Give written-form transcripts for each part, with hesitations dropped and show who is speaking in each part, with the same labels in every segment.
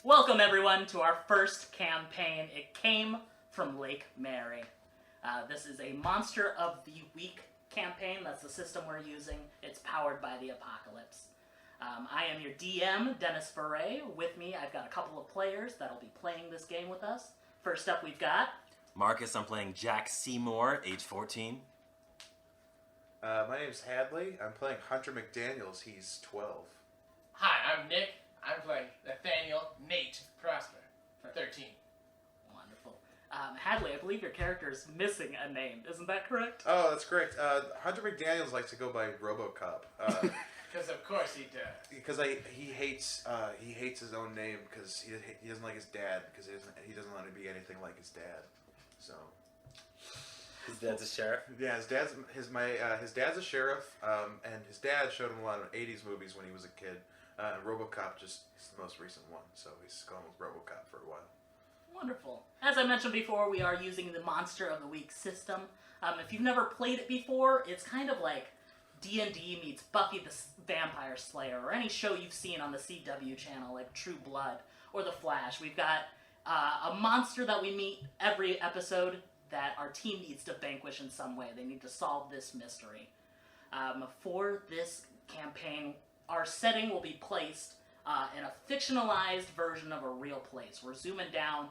Speaker 1: Welcome everyone to our first campaign. It came from Lake Mary. This is a Monster of the Week campaign. That's the system we're using. It's powered by the apocalypse. I am your DM, Dennis Verrett. With me, I've got a couple of players that'll be playing this game with us. First up, we've got...
Speaker 2: Marcus, I'm playing Jack Seymour, age 14.
Speaker 3: My name's Hadley. I'm playing Hunter McDaniels. He's 12.
Speaker 4: Hi, I'm Nick. I'm playing Nathaniel Nate Prosper, 13.
Speaker 1: Wonderful. Hadley, I believe your character is missing a name. Isn't that correct?
Speaker 3: Oh, that's correct. Hunter McDaniels likes to go by RoboCop.
Speaker 4: Because of course he does.
Speaker 3: Because he hates his own name because he doesn't like his dad because he doesn't want to be anything like his dad. So
Speaker 2: His dad's a sheriff?
Speaker 3: yeah, his dad's a sheriff, and his dad showed him a lot of '80s movies when he was a kid. RoboCop just is the most recent one, so he's gone with RoboCop for a while.
Speaker 1: Wonderful. As I mentioned before, we are using the Monster of the Week system. If you've never played it before, it's kind of like D&D meets Buffy the Vampire Slayer, or any show you've seen on the CW channel, like True Blood, or The Flash. We've got a monster that we meet every episode that our team needs to vanquish in some way. They need to solve this mystery. For this campaign, our setting will be placed in a fictionalized version of a real place. We're zooming down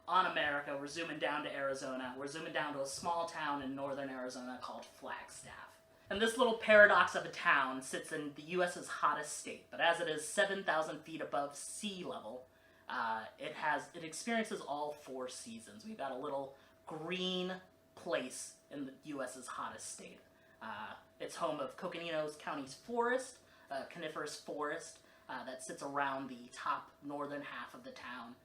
Speaker 1: on America, we're zooming down to Arizona, we're zooming down to a small town in northern Arizona called Flagstaff. And this little paradox of a town sits in the U.S.'s hottest state, but as it is 7,000 feet above sea level, it experiences all 4 seasons. We've got a little green place in the U.S.'s hottest state. It's home of Coconino County's forest, coniferous forest that sits around the top northern half of the town.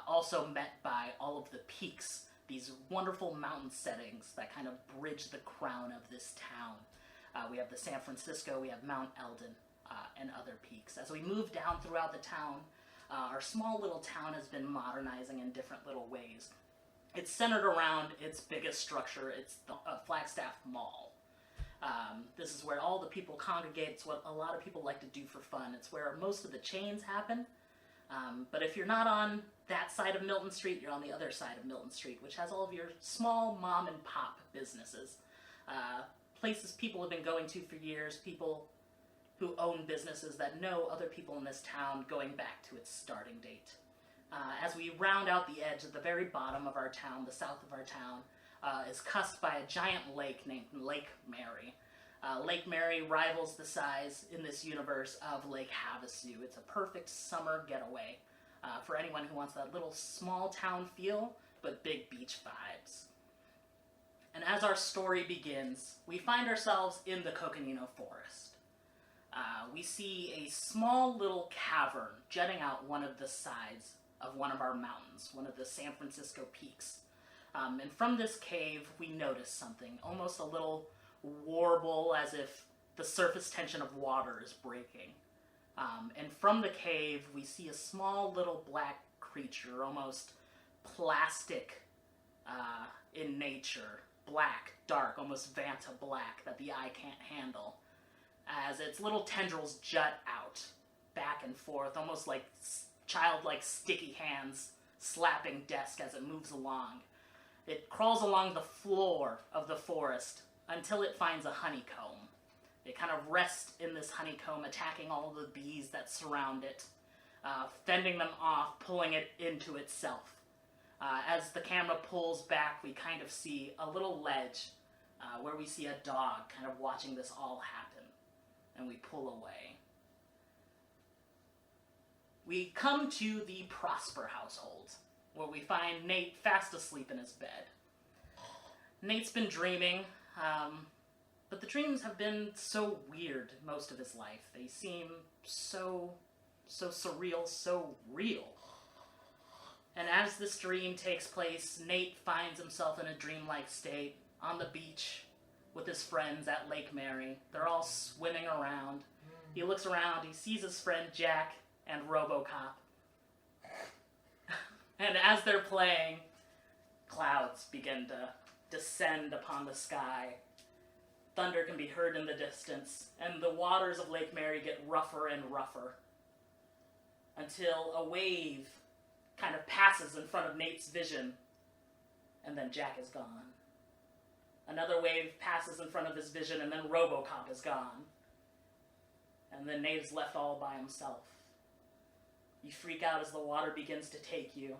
Speaker 1: Also met by all of the peaks, these wonderful mountain settings that kind of bridge the crown of this town. We have the San Francisco, we have Mount Eldon, and other peaks. As we move down throughout the town, our small little town has been modernizing in different little ways. It's centered around its biggest structure. It's the Flagstaff Mall. This is where all the people congregate. It's what a lot of people like to do for fun. It's where most of the chains happen. But if you're not on that side of Milton Street, you're on the other side of Milton Street, which has all of your small mom and pop businesses. Places people have been going to for years, people who own businesses that know other people in this town going back to its starting date. As we round out the edge at the very bottom of our town, the south of our town, is cussed by a giant lake named Lake Mary. Lake Mary rivals the size in this universe of Lake Havasu. It's a perfect summer getaway for anyone who wants that little small town feel, but big beach vibes. And as our story begins, we find ourselves in the Coconino Forest. We see a small little cavern jutting out one of the sides of one of our mountains, one of the San Francisco peaks. And from this cave, we notice something, almost a little warble, as if the surface tension of water is breaking. And from the cave, we see a small little black creature, almost plastic in nature. Black, dark, almost Vanta black, that the eye can't handle. As its little tendrils jut out, back and forth, almost like childlike sticky hands slapping desk as it moves along. It crawls along the floor of the forest until it finds a honeycomb. It kind of rests in this honeycomb, attacking all the bees that surround it, fending them off, pulling it into itself. As the camera pulls back, we kind of see a little ledge where we see a dog kind of watching this all happen, and we pull away. We come to the Prosper household, where we find Nate fast asleep in his bed. Nate's been dreaming, but the dreams have been so weird most of his life. They seem so surreal, so real. And as this dream takes place, Nate finds himself in a dreamlike state on the beach with his friends at Lake Mary. They're all swimming around. He looks around, he sees his friend Jack and RoboCop. And as they're playing, clouds begin to descend upon the sky. Thunder can be heard in the distance, and the waters of Lake Mary get rougher and rougher. until a wave kind of passes in front of Nate's vision, and then Jack is gone. Another wave passes in front of his vision, and then RoboCop is gone. And then Nate is left all by himself. You freak out as the water begins to take you.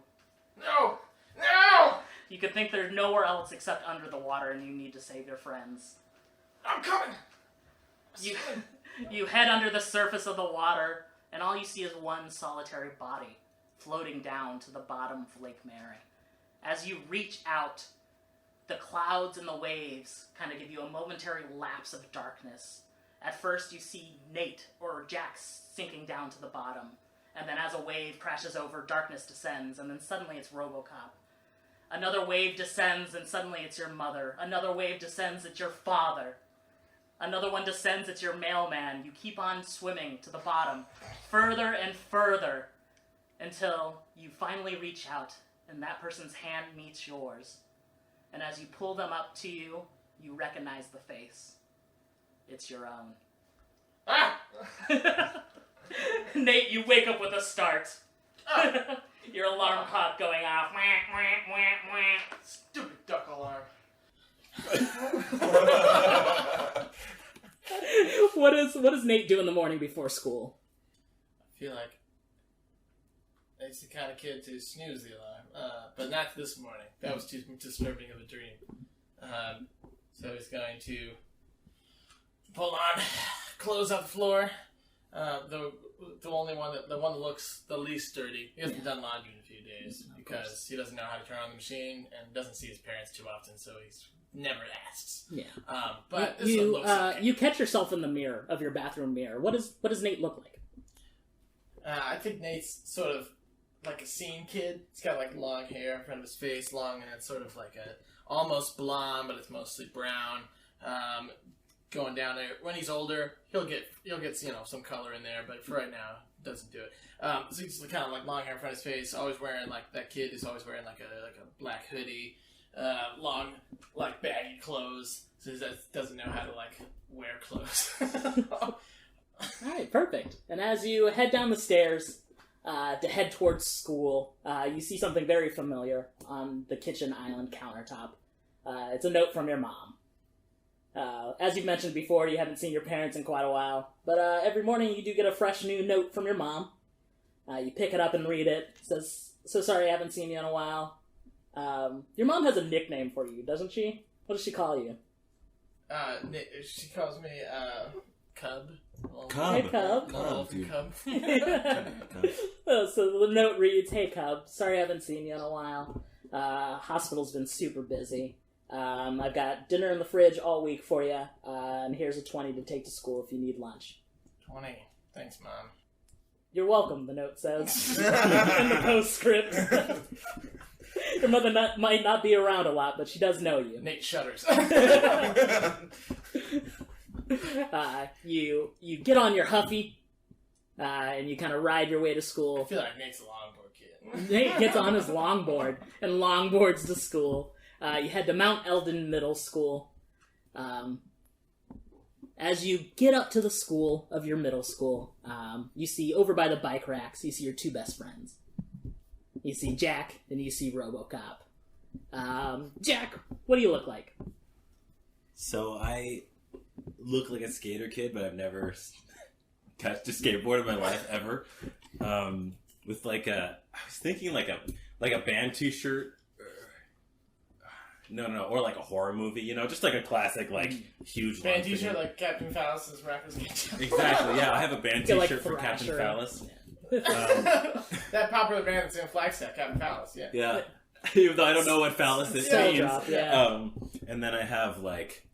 Speaker 4: No! No!
Speaker 1: You could think there's nowhere else except under the water, and you need to save your friends.
Speaker 4: I'm coming!
Speaker 1: You head under the surface of the water, and all you see is one solitary body floating down to the bottom of Lake Mary. As you reach out, the clouds and the waves kind of give you a momentary lapse of darkness. At first you see Nate or Jack sinking down to the bottom, and then as a wave crashes over, darkness descends, and then suddenly it's RoboCop. Another wave descends, and suddenly it's your mother. Another wave descends, it's your father. Another one descends, it's your mailman. You keep on swimming to the bottom, further and further, until you finally reach out, and that person's hand meets yours. And as you pull them up to you, you recognize the face. It's your own.
Speaker 4: Ah!
Speaker 1: Nate, you wake up with a start.
Speaker 4: Ah!
Speaker 1: Your alarm clock going off. Wah, wah, wah, wah.
Speaker 4: Stupid duck alarm.
Speaker 1: What does Nate do in the morning before school?
Speaker 4: I feel like Nate's the kind of kid to snooze the alarm, but not this morning. That was too disturbing of a dream. So he's going to pull on clothes off the floor. The one that looks the least dirty. He hasn't done laundry in a few days because he doesn't know how to turn on the machine and doesn't see his parents too often, so he's never asks.
Speaker 1: Yeah.
Speaker 4: But this one looks okay.
Speaker 1: You catch yourself in the mirror of your bathroom mirror. What does Nate look like?
Speaker 4: I think Nate's sort of like a scene kid. He's got like long hair in front of his face, long, and it's sort of like a almost blonde, but it's mostly brown. Going down there. When he's older, he'll get some color in there, but for right now, doesn't do it. So he's kind of like long hair in front of his face, always wearing like that kid is always wearing like a black hoodie, long like baggy clothes. So he doesn't know how to like wear clothes.
Speaker 1: All right, perfect. And as you head down the stairs to head towards school, you see something very familiar on the kitchen island countertop. It's a note from your mom. As you've mentioned before, you haven't seen your parents in quite a while, but every morning you do get a fresh new note from your mom. You pick it up and read it. It says, "So sorry I haven't seen you in a while." Your mom has a nickname for you, doesn't she? What does she call you?
Speaker 4: She calls me Cub.
Speaker 2: Cub.
Speaker 1: Hey, Cub.
Speaker 4: Cub.
Speaker 1: So the note reads, "Hey, Cub. Sorry I haven't seen you in a while. Hospital's been super busy. I've got dinner in the fridge all week for you, and here's a 20 to take to school if you need lunch."
Speaker 4: 20. Thanks, Mom.
Speaker 1: "You're welcome," the note says in the postscript. Your mother might not be around a lot, but she does know you.
Speaker 4: Nate shudders.
Speaker 1: You get on your Huffy, and you kind of ride your way to
Speaker 4: I
Speaker 1: school.
Speaker 4: feel like Nate's a longboard kid.
Speaker 1: Nate gets on his longboard and longboards to school. You head to Mount Eldon Middle School. As you get up to the school of your middle school, you see over by the bike racks, you see your two best friends. You see Jack, and you see RoboCop. Jack, what do you look like?
Speaker 2: So I look like a skater kid, but I've never touched a skateboard in my life ever. With I was thinking like a band T-shirt. No, or like a horror movie, just like a classic, like, huge
Speaker 4: Band T-shirt like Captain Phallus' Rappers Get Down.
Speaker 2: Exactly, yeah, I have a band
Speaker 1: Get,
Speaker 2: T-shirt
Speaker 1: like,
Speaker 2: for Captain
Speaker 1: Thrasher.
Speaker 2: Phallus.
Speaker 4: That popular band that's in Flagstaff, Captain Phallus, yeah.
Speaker 2: Yeah, even though I don't know what phallus this
Speaker 1: Still
Speaker 2: means.
Speaker 1: drop, yeah.
Speaker 2: And then I have, like,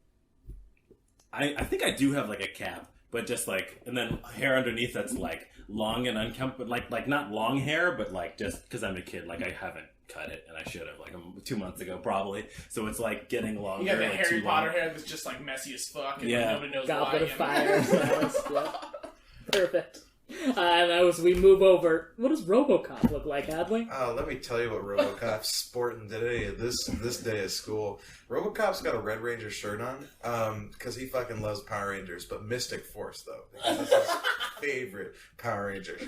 Speaker 2: I think I do have, like, a cap, but just, like, and then hair underneath that's, like, long and unkempt, but, like not long hair, but, like, just because I'm a kid, like, I haven't cut it, and I should have, like, 2 months ago, probably. So it's, like, getting longer.
Speaker 4: You got the
Speaker 2: like,
Speaker 4: Harry
Speaker 2: too
Speaker 4: Potter
Speaker 2: long.
Speaker 4: hair that's just, like, messy as fuck, and
Speaker 2: Yeah.
Speaker 4: nobody knows
Speaker 1: Goblet
Speaker 4: why.
Speaker 1: of Fire. Yeah. Perfect. And as we move over, what does RoboCop look like, Hadley?
Speaker 3: Let me tell you what RoboCop's sporting today. This day at school, RoboCop's got a Red Ranger shirt on because he fucking loves Power Rangers, but Mystic Force though, because that's his favorite Power Ranger.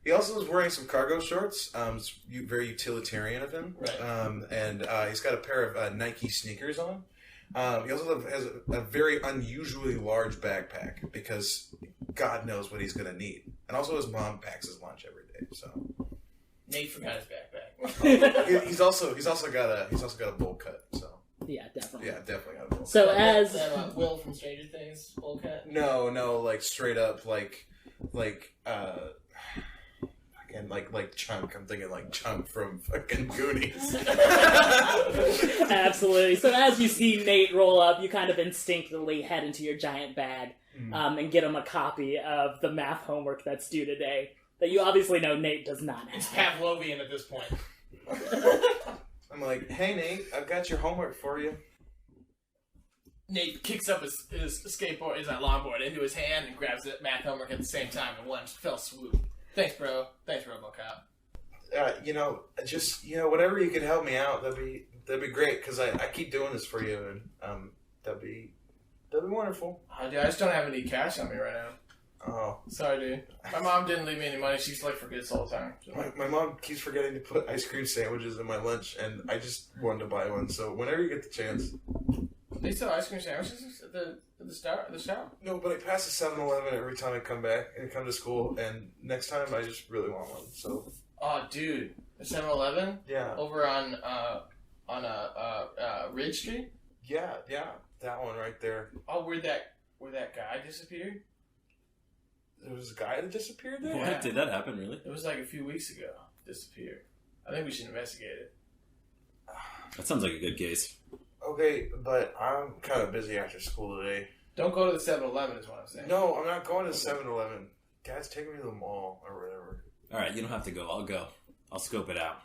Speaker 3: He also was wearing some cargo shorts. It's very utilitarian of him.
Speaker 4: Right.
Speaker 3: And he's got a pair of Nike sneakers on. He also has a very unusually large backpack because God knows what he's going to need. And also his mom packs his lunch every day. So
Speaker 4: Nate forgot his backpack.
Speaker 3: he's also got a bowl cut. So
Speaker 1: Yeah, definitely.
Speaker 3: yeah, definitely got a bowl cut.
Speaker 1: So as
Speaker 4: Will from Stranger Things, bowl cut.
Speaker 3: No, like straight up like and like Chunk. I'm thinking like Chunk from fucking Goonies.
Speaker 1: absolutely. So as you see Nate roll up, you kind of instinctively head into your giant bag and get him a copy of the math homework that's due today. That you obviously know Nate does not have.
Speaker 4: It's Pavlovian at this point.
Speaker 3: I'm like, hey Nate, I've got your homework for you.
Speaker 4: Nate kicks up his skateboard, his longboard into his hand and grabs the math homework at the same time in one fell swoop. Thanks, bro. Thanks, RoboCop.
Speaker 3: Just whatever you can help me out, that'd be great. Because I keep doing this for you, and that'd be wonderful.
Speaker 4: Oh, dude, I just don't have any cash on me right now.
Speaker 3: Oh,
Speaker 4: Sorry, dude. My mom didn't leave me any money. She's like forgets all the time.
Speaker 3: my mom keeps forgetting to put ice cream sandwiches in my lunch, and I just wanted to buy one. So whenever you get the chance.
Speaker 4: They sell ice cream sandwiches at the shop.
Speaker 3: No, but I pass the 7-Eleven every time I come back and come to school, and next time I just really want one. So.
Speaker 4: Oh, dude, the 7-Eleven
Speaker 3: Yeah.
Speaker 4: over on Ridge Street.
Speaker 3: Yeah, that one right there.
Speaker 4: Oh, where that guy disappeared?
Speaker 3: There was a guy that disappeared there?
Speaker 2: What? Did that happen, really?
Speaker 4: It was like a few weeks ago. Disappeared. I think we should investigate it.
Speaker 2: That sounds like a good case.
Speaker 3: Okay, but I'm kind of busy after school today.
Speaker 4: Don't go to the 7-Eleven is what I'm saying.
Speaker 3: No, I'm not going to 7-Eleven. Guys, take me to the mall or whatever.
Speaker 2: Alright, you don't have to go. I'll go. I'll scope it out.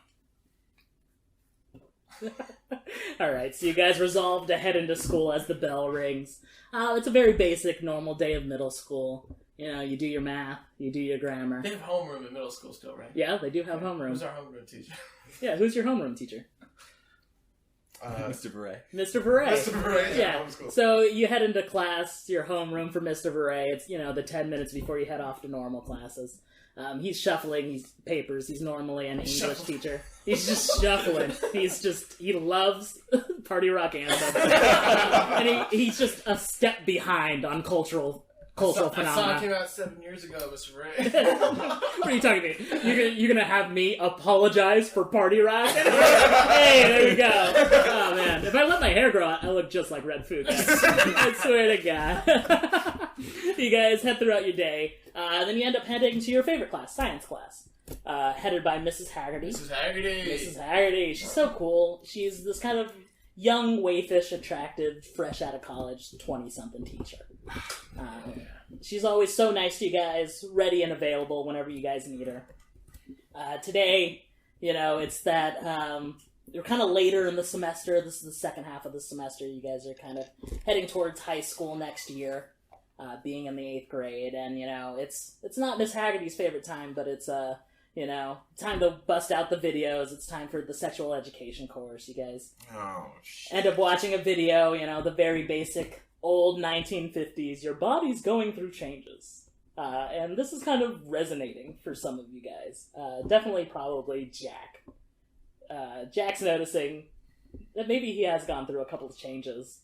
Speaker 1: Alright, so you guys resolve to head into school as the bell rings. It's a very basic, normal day of middle school. You know, you do your math, you do your grammar.
Speaker 4: They have homeroom in middle school still, right?
Speaker 1: Yeah, they do have homeroom.
Speaker 4: Who's our homeroom teacher?
Speaker 1: Yeah, who's your homeroom teacher?
Speaker 2: Mr. Verrett.
Speaker 1: Mr. Verrett.
Speaker 3: Mr. Verrett,
Speaker 1: Yeah.
Speaker 3: homeschool.
Speaker 1: So you head into class, your homeroom for Mr. Verrett. It's, the 10 minutes before you head off to normal classes. He's shuffling his papers. He's normally an English teacher. He's just shuffling. He loves party rock anthems. And he's just a step behind on cultural
Speaker 4: That song
Speaker 1: phenomena.
Speaker 4: came out 7 years ago, Mr. Ray.
Speaker 1: What are you talking about? You're gonna have me apologize for party rock? Hey, there you go. Oh man, if I let my hair grow out, I look just like Red Fuchs. I swear to God. You guys head throughout your day, then you end up heading to your favorite class, science class, headed by Mrs. Haggerty.
Speaker 4: Mrs. Haggerty.
Speaker 1: Mrs. Haggerty. She's so cool. She's this kind of young, waifish, attractive, fresh out of college, 20-something teacher. She's always so nice to you guys, ready and available whenever you guys need her. Today, it's that you're kind of later in the semester. This is the second half of the semester. You guys are kind of heading towards high school next year, being in the 8th grade. And, it's not Miss Haggerty's favorite time, but it's, time to bust out the videos. It's time for the sexual education course. You guys end up watching a video, the very basic old 1950s, your body's going through changes. And this is kind of resonating for some of you guys. Definitely probably Jack. Jack's noticing that maybe he has gone through a couple of changes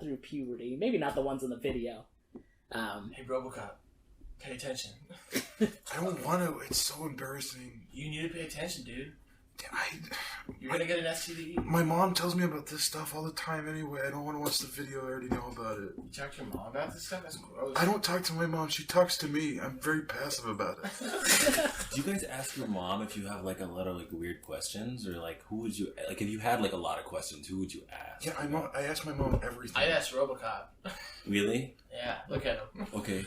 Speaker 1: through puberty. Maybe not the ones in the video.
Speaker 4: Hey, RoboCop, pay attention.
Speaker 3: I don't want to. It's so embarrassing.
Speaker 4: You need to pay attention, dude. You're gonna get an STD.
Speaker 3: My mom tells me about this stuff all the time anyway. I don't want to watch the video. I already know about it.
Speaker 4: You talk to your mom about this stuff? That's gross.
Speaker 3: I don't talk to my mom. She talks to me. I'm very passive about it.
Speaker 2: Do you guys ask your mom if you have like a lot of like weird questions, or like who would you like if you had like a lot of questions? Who would you ask?
Speaker 3: Yeah, I ask my mom everything.
Speaker 4: I asked RoboCop.
Speaker 2: Really?
Speaker 4: Yeah, look at him.
Speaker 2: Okay.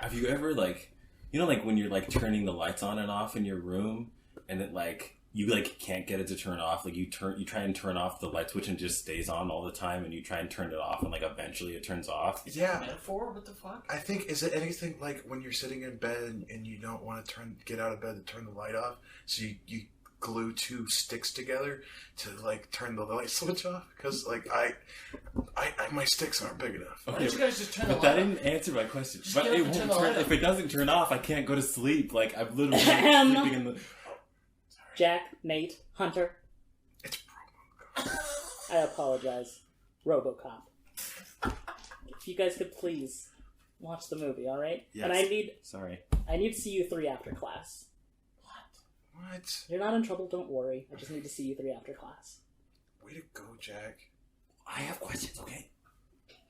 Speaker 2: Have you ever like when you're like turning the lights on and off in your room, and it like you like can't get it to turn off. Like you try and turn off the light switch and it just stays on all the time, and you try and turn it off, and like eventually it turns off.
Speaker 3: Yeah.
Speaker 4: Metaphor? What the fuck?
Speaker 3: I think, is it anything like when you're sitting in bed and you don't want to get out of bed to turn the light off, so you glue 2 sticks together to like turn the light switch off because like I my sticks aren't big enough.
Speaker 4: Why don't you guys just turn the
Speaker 2: But
Speaker 4: light
Speaker 2: that
Speaker 4: on?
Speaker 2: didn't answer my question.
Speaker 4: Just
Speaker 2: But
Speaker 4: get up
Speaker 2: it
Speaker 4: and turn
Speaker 2: won't
Speaker 4: the light
Speaker 2: turn. If
Speaker 4: on.
Speaker 2: it doesn't turn off, I can't go to sleep. Like I'm literally sleeping in the.
Speaker 1: Jack, Nate, Hunter,
Speaker 3: It's RoboCop.
Speaker 1: I apologize. RoboCop. If you guys could please watch the movie, all right?
Speaker 2: Yes.
Speaker 1: And
Speaker 2: Sorry.
Speaker 1: I need to see you 3 after class.
Speaker 3: What?
Speaker 1: You're not in trouble, don't worry. I just need to see you 3 after class.
Speaker 3: Way to go, Jack.
Speaker 2: I have questions. Okay.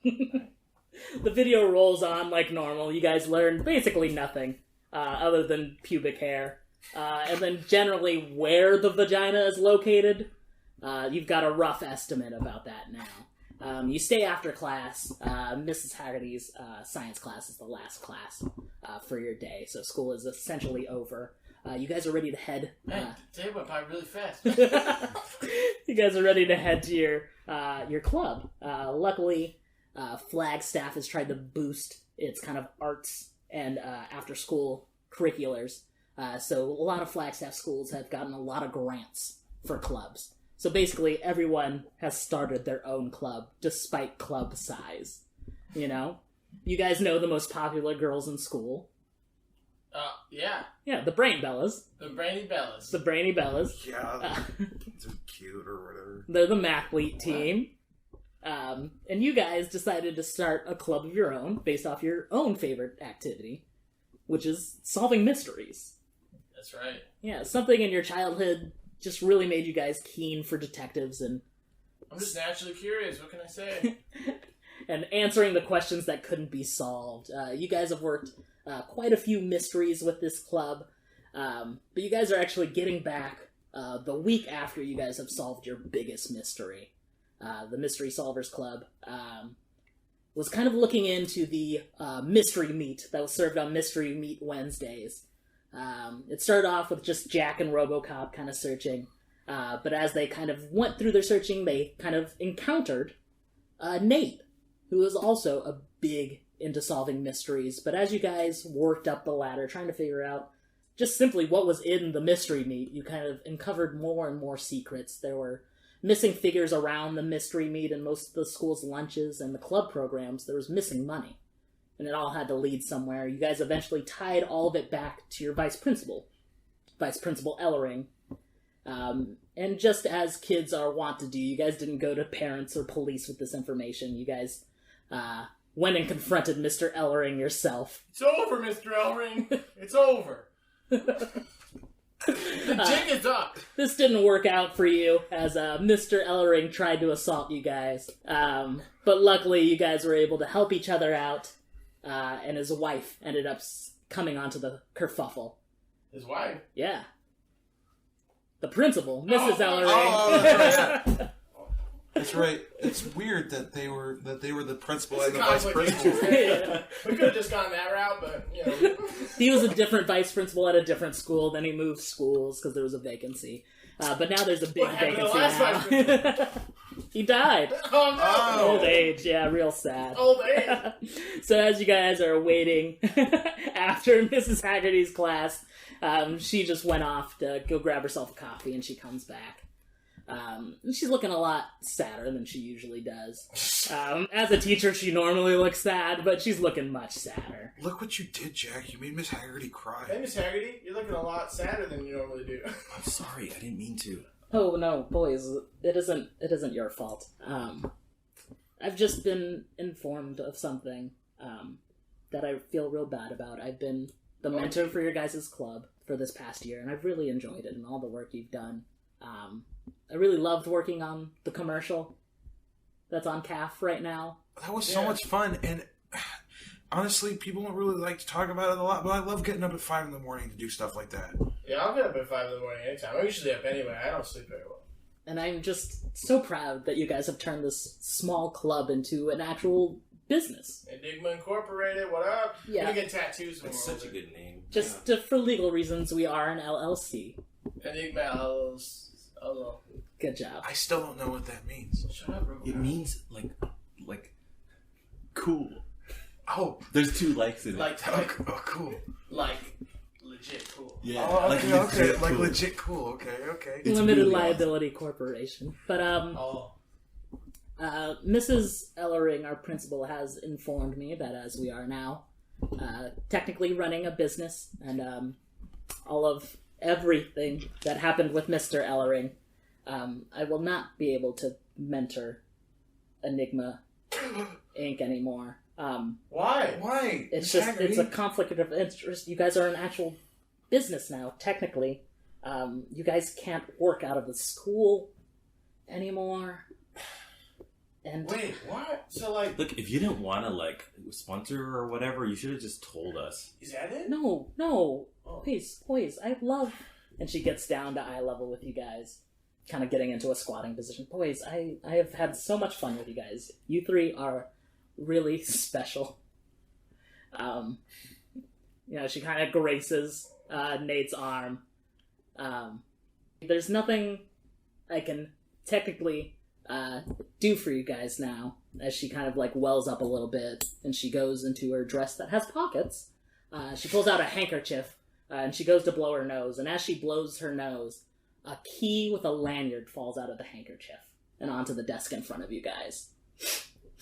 Speaker 1: The video rolls on like normal. You guys learn basically nothing other than pubic hair. And then generally where the vagina is located. You've got a rough estimate about that now. You stay after class. Mrs. Haggerty's science class is the last class for your day, so school is essentially over. You guys are ready to head.
Speaker 4: Man, the day went by really fast.
Speaker 1: You guys are ready to head to your club. Luckily, Flagstaff has tried to boost its kind of arts and after-school curriculars. So a lot of Flagstaff schools have gotten a lot of grants for clubs. So basically, everyone has started their own club, despite club size. You know? You guys know the most popular girls in school.
Speaker 4: Yeah.
Speaker 1: Yeah, the Brain Bellas.
Speaker 4: The Brainy Bellas.
Speaker 1: The Brainy Bellas.
Speaker 3: Yeah, they're cute or whatever.
Speaker 1: They're the Mathlete team. And you guys decided to start a club of your own, based off your own favorite activity, which is solving mysteries.
Speaker 4: That's right.
Speaker 1: Yeah, something in your childhood just really made you guys keen for detectives and
Speaker 4: I'm just naturally curious. What can I say?
Speaker 1: and answering the questions that couldn't be solved. You guys have worked quite a few mysteries with this club, but you guys are actually getting back the week after you guys have solved your biggest mystery. The Mystery Solvers Club was kind of looking into the mystery meat that was served on Mystery Meat Wednesdays. It started off with just Jack and RoboCop kind of searching, but as they kind of went through their searching, they kind of encountered Nate, who is also a big into solving mysteries. But as you guys worked up the ladder, trying to figure out just simply what was in the mystery meat, you kind of uncovered more and more secrets. There were missing figures around the mystery meat in most of the school's lunches and the club programs. There was missing money. And it all had to lead somewhere. You guys eventually tied all of it back to your Vice Principal Ellering. And just as kids are wont to do, you guys didn't go to parents or police with this information. You guys went and confronted Mr. Ellering yourself.
Speaker 4: It's over, Mr. Ellring. It's over. The jig is up.
Speaker 1: This didn't work out for you, as Mr. Ellering tried to assault you guys. But luckily, you guys were able to help each other out. And his wife ended up coming onto the kerfuffle.
Speaker 4: His wife?
Speaker 1: Yeah. The principal, Mrs. Ellering.
Speaker 3: Oh, that's right. It's weird that they were the principal and the vice principal.
Speaker 1: Yeah.
Speaker 4: We could have just gone that route, but, you know.
Speaker 1: He was a different vice principal at a different school. Then he moved schools because there was a vacancy. But now there's a big
Speaker 4: What happened to the
Speaker 1: vacancy
Speaker 4: last
Speaker 1: now. He died.
Speaker 4: Oh, no.
Speaker 1: Old age, yeah, real sad.
Speaker 4: Old age.
Speaker 1: So as you guys are waiting after Mrs. Haggerty's class, she just went off to go grab herself a coffee, and she comes back. She's looking a lot sadder than she usually does. As a teacher, she normally looks sad, but she's looking much sadder.
Speaker 3: Look what you did, Jack. You made Miss Haggerty cry.
Speaker 4: Hey, Miss Haggerty, you're looking a lot sadder than you normally do.
Speaker 2: I'm sorry. I didn't mean to.
Speaker 1: Oh no, boys, it isn't your fault. I've just been informed of something that I feel real bad about. I've been the mentor for your guys' club for this past year, and I've really enjoyed it and all the work you've done. I really loved working on the commercial that's on CAF right now.
Speaker 3: That was so much fun, and honestly, people don't really like to talk about it a lot, but I love getting up at 5 in the morning to do stuff like that.
Speaker 4: Yeah, I'll get up at 5 in the morning anytime. I'm usually up anyway. I don't sleep very well.
Speaker 1: And I'm just so proud that you guys have turned this small club into an actual business.
Speaker 4: Enigma Incorporated, what up?
Speaker 1: Yeah.
Speaker 4: We're gonna get tattoos when
Speaker 2: That's
Speaker 4: we're
Speaker 2: such a
Speaker 4: older.
Speaker 2: good name.
Speaker 1: Just for legal reasons, we are an LLC.
Speaker 4: Enigma, oh,
Speaker 1: Good job.
Speaker 3: I still don't know what that means.
Speaker 4: shut up, Robocop.
Speaker 2: It means like cool.
Speaker 3: Oh,
Speaker 2: There's 2 likes in it.
Speaker 4: Like,
Speaker 3: oh, cool.
Speaker 4: like, legit cool.
Speaker 2: Yeah.
Speaker 3: Oh, okay, okay.
Speaker 2: legit
Speaker 3: Like
Speaker 2: cool.
Speaker 3: legit cool. Okay, okay.
Speaker 2: It's
Speaker 1: Limited
Speaker 2: really
Speaker 1: liability corporation. But Mrs. Ellering, our principal, has informed me that as we are now technically running a business, and all of everything that happened with Mr. Ellering, I will not be able to mentor Enigma Inc. anymore.
Speaker 4: Why?
Speaker 3: Why?
Speaker 1: It's
Speaker 3: Miss
Speaker 1: just, it's a
Speaker 3: Haggerty?
Speaker 1: conflict of interest. You guys are an actual business now, technically. You guys can't work out of the school anymore. And
Speaker 4: Wait, what? So, like,
Speaker 2: Look, if you didn't want to like sponsor or whatever, you should have just told us.
Speaker 4: is that it?
Speaker 1: no,
Speaker 4: Oh.
Speaker 1: please, I love... And she gets down to eye level with you guys, kind of getting into a squatting position. Boys, I have had so much fun with you guys. You three are really special. She kind of graces Nate's arm. There's nothing I can technically do for you guys now, as she kind of like wells up a little bit, and she goes into her dress that has pockets. She pulls out a handkerchief, and she goes to blow her nose, and as she blows her nose, a key with a lanyard falls out of the handkerchief and onto the desk in front of you guys.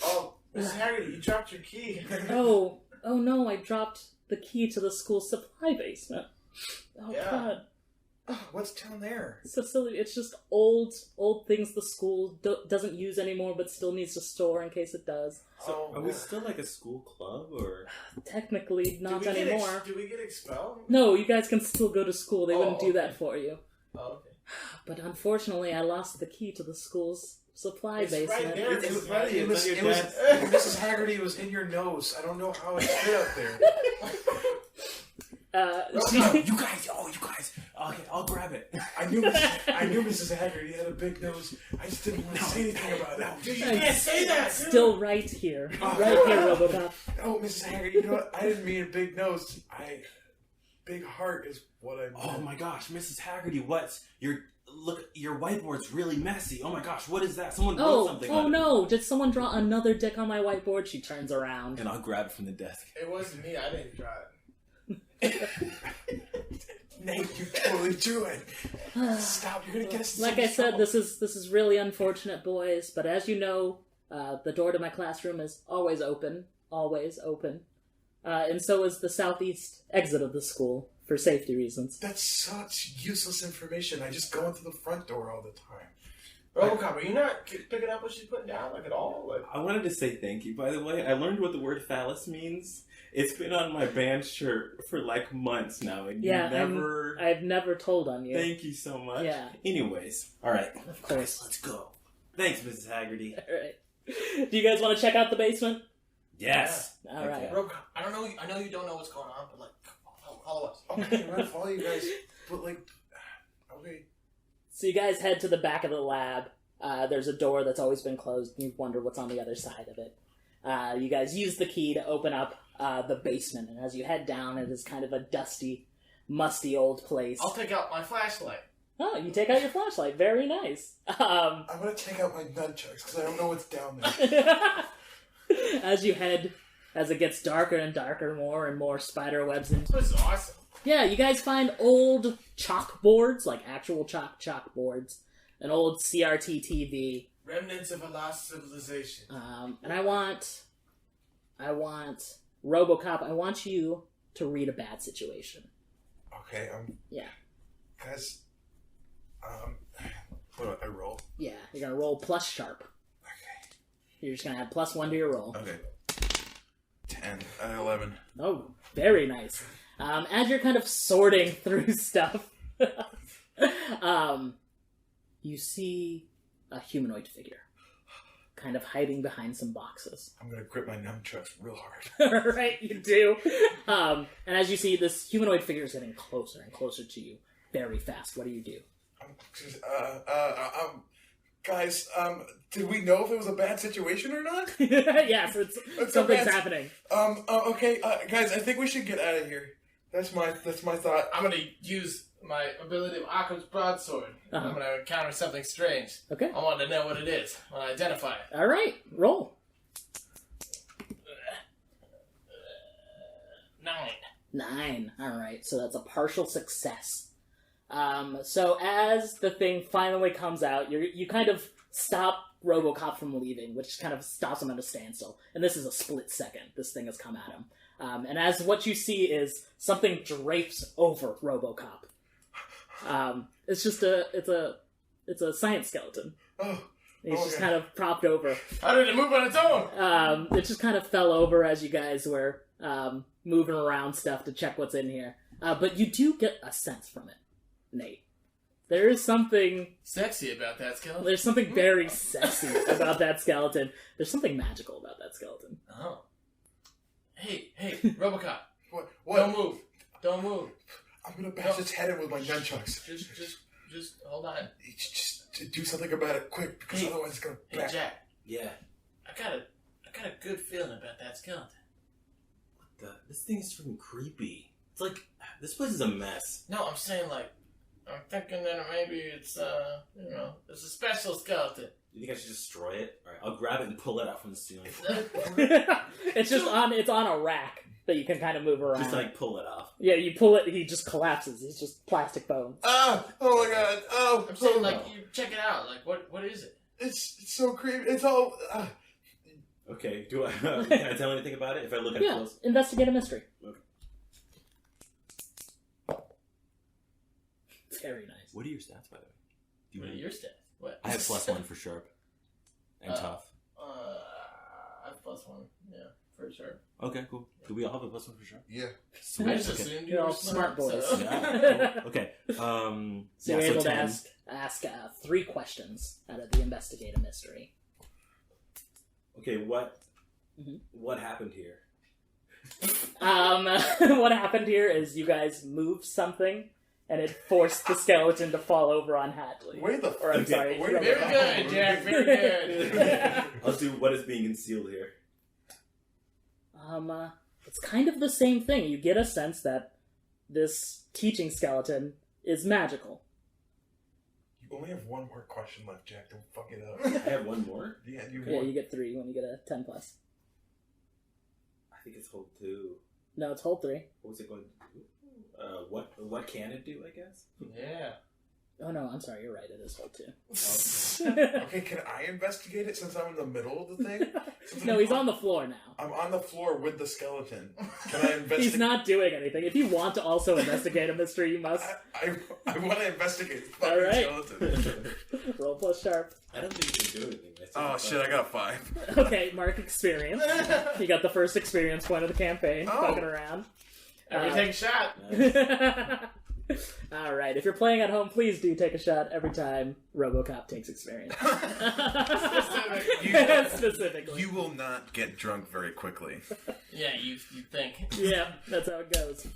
Speaker 4: Oh, Miss Haggerty, you dropped your key.
Speaker 1: Oh no, I dropped the key to the school supply basement. Oh
Speaker 4: Yeah.
Speaker 1: God.
Speaker 3: Oh, what's down there?
Speaker 1: So silly. It's just old things the school doesn't use anymore, but still needs to store in case it does.
Speaker 2: So,
Speaker 3: Oh,
Speaker 2: are we still like a school club or?
Speaker 1: Technically, not
Speaker 4: Did we get
Speaker 1: anymore.
Speaker 4: do we get expelled?
Speaker 1: No, you guys can still go to school. They wouldn't do
Speaker 4: okay.
Speaker 1: that for you.
Speaker 4: Oh, okay.
Speaker 1: But unfortunately, I lost the key to the school's supply
Speaker 4: It's right
Speaker 1: basement.
Speaker 4: there.
Speaker 3: It
Speaker 4: Miss
Speaker 3: was,
Speaker 4: Haggerty.
Speaker 3: it was,
Speaker 2: It's
Speaker 3: it
Speaker 2: on
Speaker 3: was,
Speaker 2: your
Speaker 3: Mrs. Haggerty, it was in your nose. I don't know how it fit up there.
Speaker 2: You guys! Oh, you guys! Okay, I'll grab it.
Speaker 3: I knew Mrs. Haggerty had a big nose. I just didn't want to say anything about it.
Speaker 4: Dude, you can't say that. Dude.
Speaker 1: Still right here. Right here, Robocop.
Speaker 3: No, Mrs. Haggerty, you know what? I didn't mean a big nose. Big heart is what I meant.
Speaker 2: Oh my gosh, Mrs. Haggerty, what's your whiteboard's really messy. Oh my gosh, what is that? Someone wrote something on it.
Speaker 1: No! Did someone draw another dick on my whiteboard? She turns around.
Speaker 2: And I'll grab it from the desk.
Speaker 4: It wasn't me. I didn't draw it.
Speaker 3: Nate, you totally do it. Stop, you're gonna get us in
Speaker 1: Like
Speaker 3: some
Speaker 1: I said,
Speaker 3: trouble.
Speaker 1: this is really unfortunate, boys. But as you know, the door to my classroom is always open, and so is the southeast exit of the school for safety reasons.
Speaker 3: That's such useless information. I just go into the front door all the time.
Speaker 4: Robocop, are you not picking up what she's putting down, like, at all? Like,
Speaker 2: I wanted to say thank you, by the way. I learned what the word phallus means. It's been on my band shirt for like months now, and
Speaker 1: Yeah,
Speaker 2: you never...
Speaker 1: I've never told on you.
Speaker 2: Thank you so much.
Speaker 1: Yeah.
Speaker 2: Anyways, alright.
Speaker 1: Of course.
Speaker 2: Let's go. Thanks, Mrs. Haggerty.
Speaker 1: Alright. Do you guys want to check out the basement?
Speaker 2: Yes.
Speaker 1: All right.
Speaker 2: Okay.
Speaker 4: Robocop, I don't know. I know you don't know what's going on, but like, follow us.
Speaker 3: Okay, I'm gonna follow you guys. But like, okay.
Speaker 1: So you guys head to the back of the lab. There's a door that's always been closed, and you wonder what's on the other side of it. You guys use the key to open up the basement, and as you head down, it is kind of a dusty, musty old place.
Speaker 4: I'll take out my flashlight.
Speaker 1: Oh, you take out your flashlight. Very nice.
Speaker 3: I'm gonna take out my nunchucks because I don't know what's down there.
Speaker 1: As it gets darker and darker, more and more spider webs. And
Speaker 4: This is awesome.
Speaker 1: yeah, you guys find old chalkboards, like actual chalkboards, an old CRT TV.
Speaker 4: Remnants of a lost civilization.
Speaker 1: And I want RoboCop. I want you to read a bad situation.
Speaker 3: Okay,
Speaker 1: Yeah.
Speaker 3: guys, what do I roll?
Speaker 1: Yeah, you're gonna roll plus sharp.
Speaker 3: Okay.
Speaker 1: You're just gonna add +1 to your roll.
Speaker 3: Okay. 10, 11.
Speaker 1: Oh, very nice. As you're kind of sorting through stuff, you see a humanoid figure, kind of hiding behind some boxes.
Speaker 3: I'm gonna grip my nunchucks real hard.
Speaker 1: Right, you do. And as you see, this humanoid figure is getting closer and closer to you very fast. What do you do?
Speaker 3: Guys, did we know if it was a bad situation or not?
Speaker 1: Yes, something's
Speaker 3: bad-
Speaker 1: happening.
Speaker 3: Okay, guys, I think we should get out of here. That's my thought.
Speaker 4: I'm gonna use my ability of Occam's broadsword.
Speaker 1: Uh-huh.
Speaker 4: I'm gonna encounter something strange.
Speaker 1: Okay.
Speaker 4: I want to know what it is. I want to identify it.
Speaker 1: All right, roll.
Speaker 4: 9.
Speaker 1: 9. Alright, so that's a partial success. So as the thing finally comes out, you kind of stop RoboCop from leaving, which kind of stops him at a standstill. And this is a split second. This thing has come at him. And as what you see is something drapes over RoboCop. It's just it's a science skeleton.
Speaker 3: Oh,
Speaker 1: He's just kind of propped over.
Speaker 4: How did it move on its own?
Speaker 1: It just kind of fell over as you guys were moving around stuff to check what's in here. But you do get a sense from it, Nate. There is something
Speaker 4: Sexy about that skeleton.
Speaker 1: There's something very sexy about that skeleton. There's something magical about that skeleton.
Speaker 4: Oh. Hey, RoboCop.
Speaker 3: What?
Speaker 4: Don't move.
Speaker 3: I'm gonna bash its head in with my nunchucks.
Speaker 4: Just hold on.
Speaker 3: Just do something about it quick, because otherwise it's gonna.
Speaker 4: Hey, Jack.
Speaker 2: Yeah.
Speaker 4: I got a good feeling about that skeleton.
Speaker 2: This thing is freaking creepy. It's like, this place is a mess.
Speaker 4: No, I'm saying I'm thinking that maybe it's it's a special skeleton.
Speaker 2: You think I should destroy it? Alright, I'll grab it and pull it out from the ceiling.
Speaker 1: It's on a rack that you can kind of move around.
Speaker 2: Just pull it off.
Speaker 1: Yeah, you pull it, he just collapses. He's just plastic bones.
Speaker 3: Oh my god! Oh,
Speaker 4: I'm saying you check it out. What is it?
Speaker 3: It's so creepy. It's all.
Speaker 2: Okay, do I? Can I tell anything about it if I look at it close?
Speaker 1: Investigate a mystery.
Speaker 2: Okay.
Speaker 1: Very nice.
Speaker 2: What are your stats, by the way?
Speaker 4: What are your stats? What?
Speaker 2: I have +1 for sharp and tough.
Speaker 4: I have +1. Yeah, for sure.
Speaker 2: Okay, cool. Do we all have a +1 for sharp?
Speaker 3: Yeah.
Speaker 2: Sweet.
Speaker 4: I just
Speaker 2: Okay.
Speaker 4: assumed
Speaker 1: You're
Speaker 4: you were
Speaker 1: all smart boys.
Speaker 4: So.
Speaker 2: Yeah, cool. Okay.
Speaker 1: So you're able to
Speaker 2: 10.
Speaker 1: ask 3 questions out of the investigate a mystery.
Speaker 2: Okay, what happened here?
Speaker 1: What happened here is you guys moved something, and it forced the skeleton to fall over on Hadley.
Speaker 3: Wait the.
Speaker 1: Or I'm sorry.
Speaker 3: Wait a
Speaker 4: Very
Speaker 3: minute.
Speaker 4: good, Jack. Very good.
Speaker 2: Let's do what is being concealed here.
Speaker 1: It's kind of the same thing. You get a sense that this teaching skeleton is magical.
Speaker 3: You only have one more question left, Jack. Don't fuck it up.
Speaker 2: I have one more.
Speaker 3: Yeah, you.
Speaker 1: Yeah, you get 3 when you get a 10+.
Speaker 2: I think it's hold 2.
Speaker 1: No, it's hold 3.
Speaker 2: What was it going to do? What can it do, I guess?
Speaker 4: Yeah.
Speaker 1: Oh no, I'm sorry, you're right, it is hold 2.
Speaker 3: Okay, can I investigate it since I'm in the middle of the thing?
Speaker 1: No, he's on the floor now.
Speaker 3: I'm on the floor with the skeleton. Can I investigate?
Speaker 1: He's not doing anything. If you want to also investigate a mystery, you must.
Speaker 3: I want to investigate the
Speaker 1: All
Speaker 3: fucking
Speaker 1: right.
Speaker 3: skeleton.
Speaker 1: Roll plus sharp.
Speaker 2: I don't think you can do anything.
Speaker 3: Oh shit, I got a 5.
Speaker 1: Okay, mark experience. You got the first experience point of the campaign,
Speaker 3: Oh.
Speaker 1: fucking around.
Speaker 4: Everything shot.
Speaker 1: Alright, if you're playing at home, please do take a shot every time RoboCop takes experience. Specifically.
Speaker 3: You will not get drunk very quickly.
Speaker 4: Yeah, you think.
Speaker 1: Yeah, that's how it goes.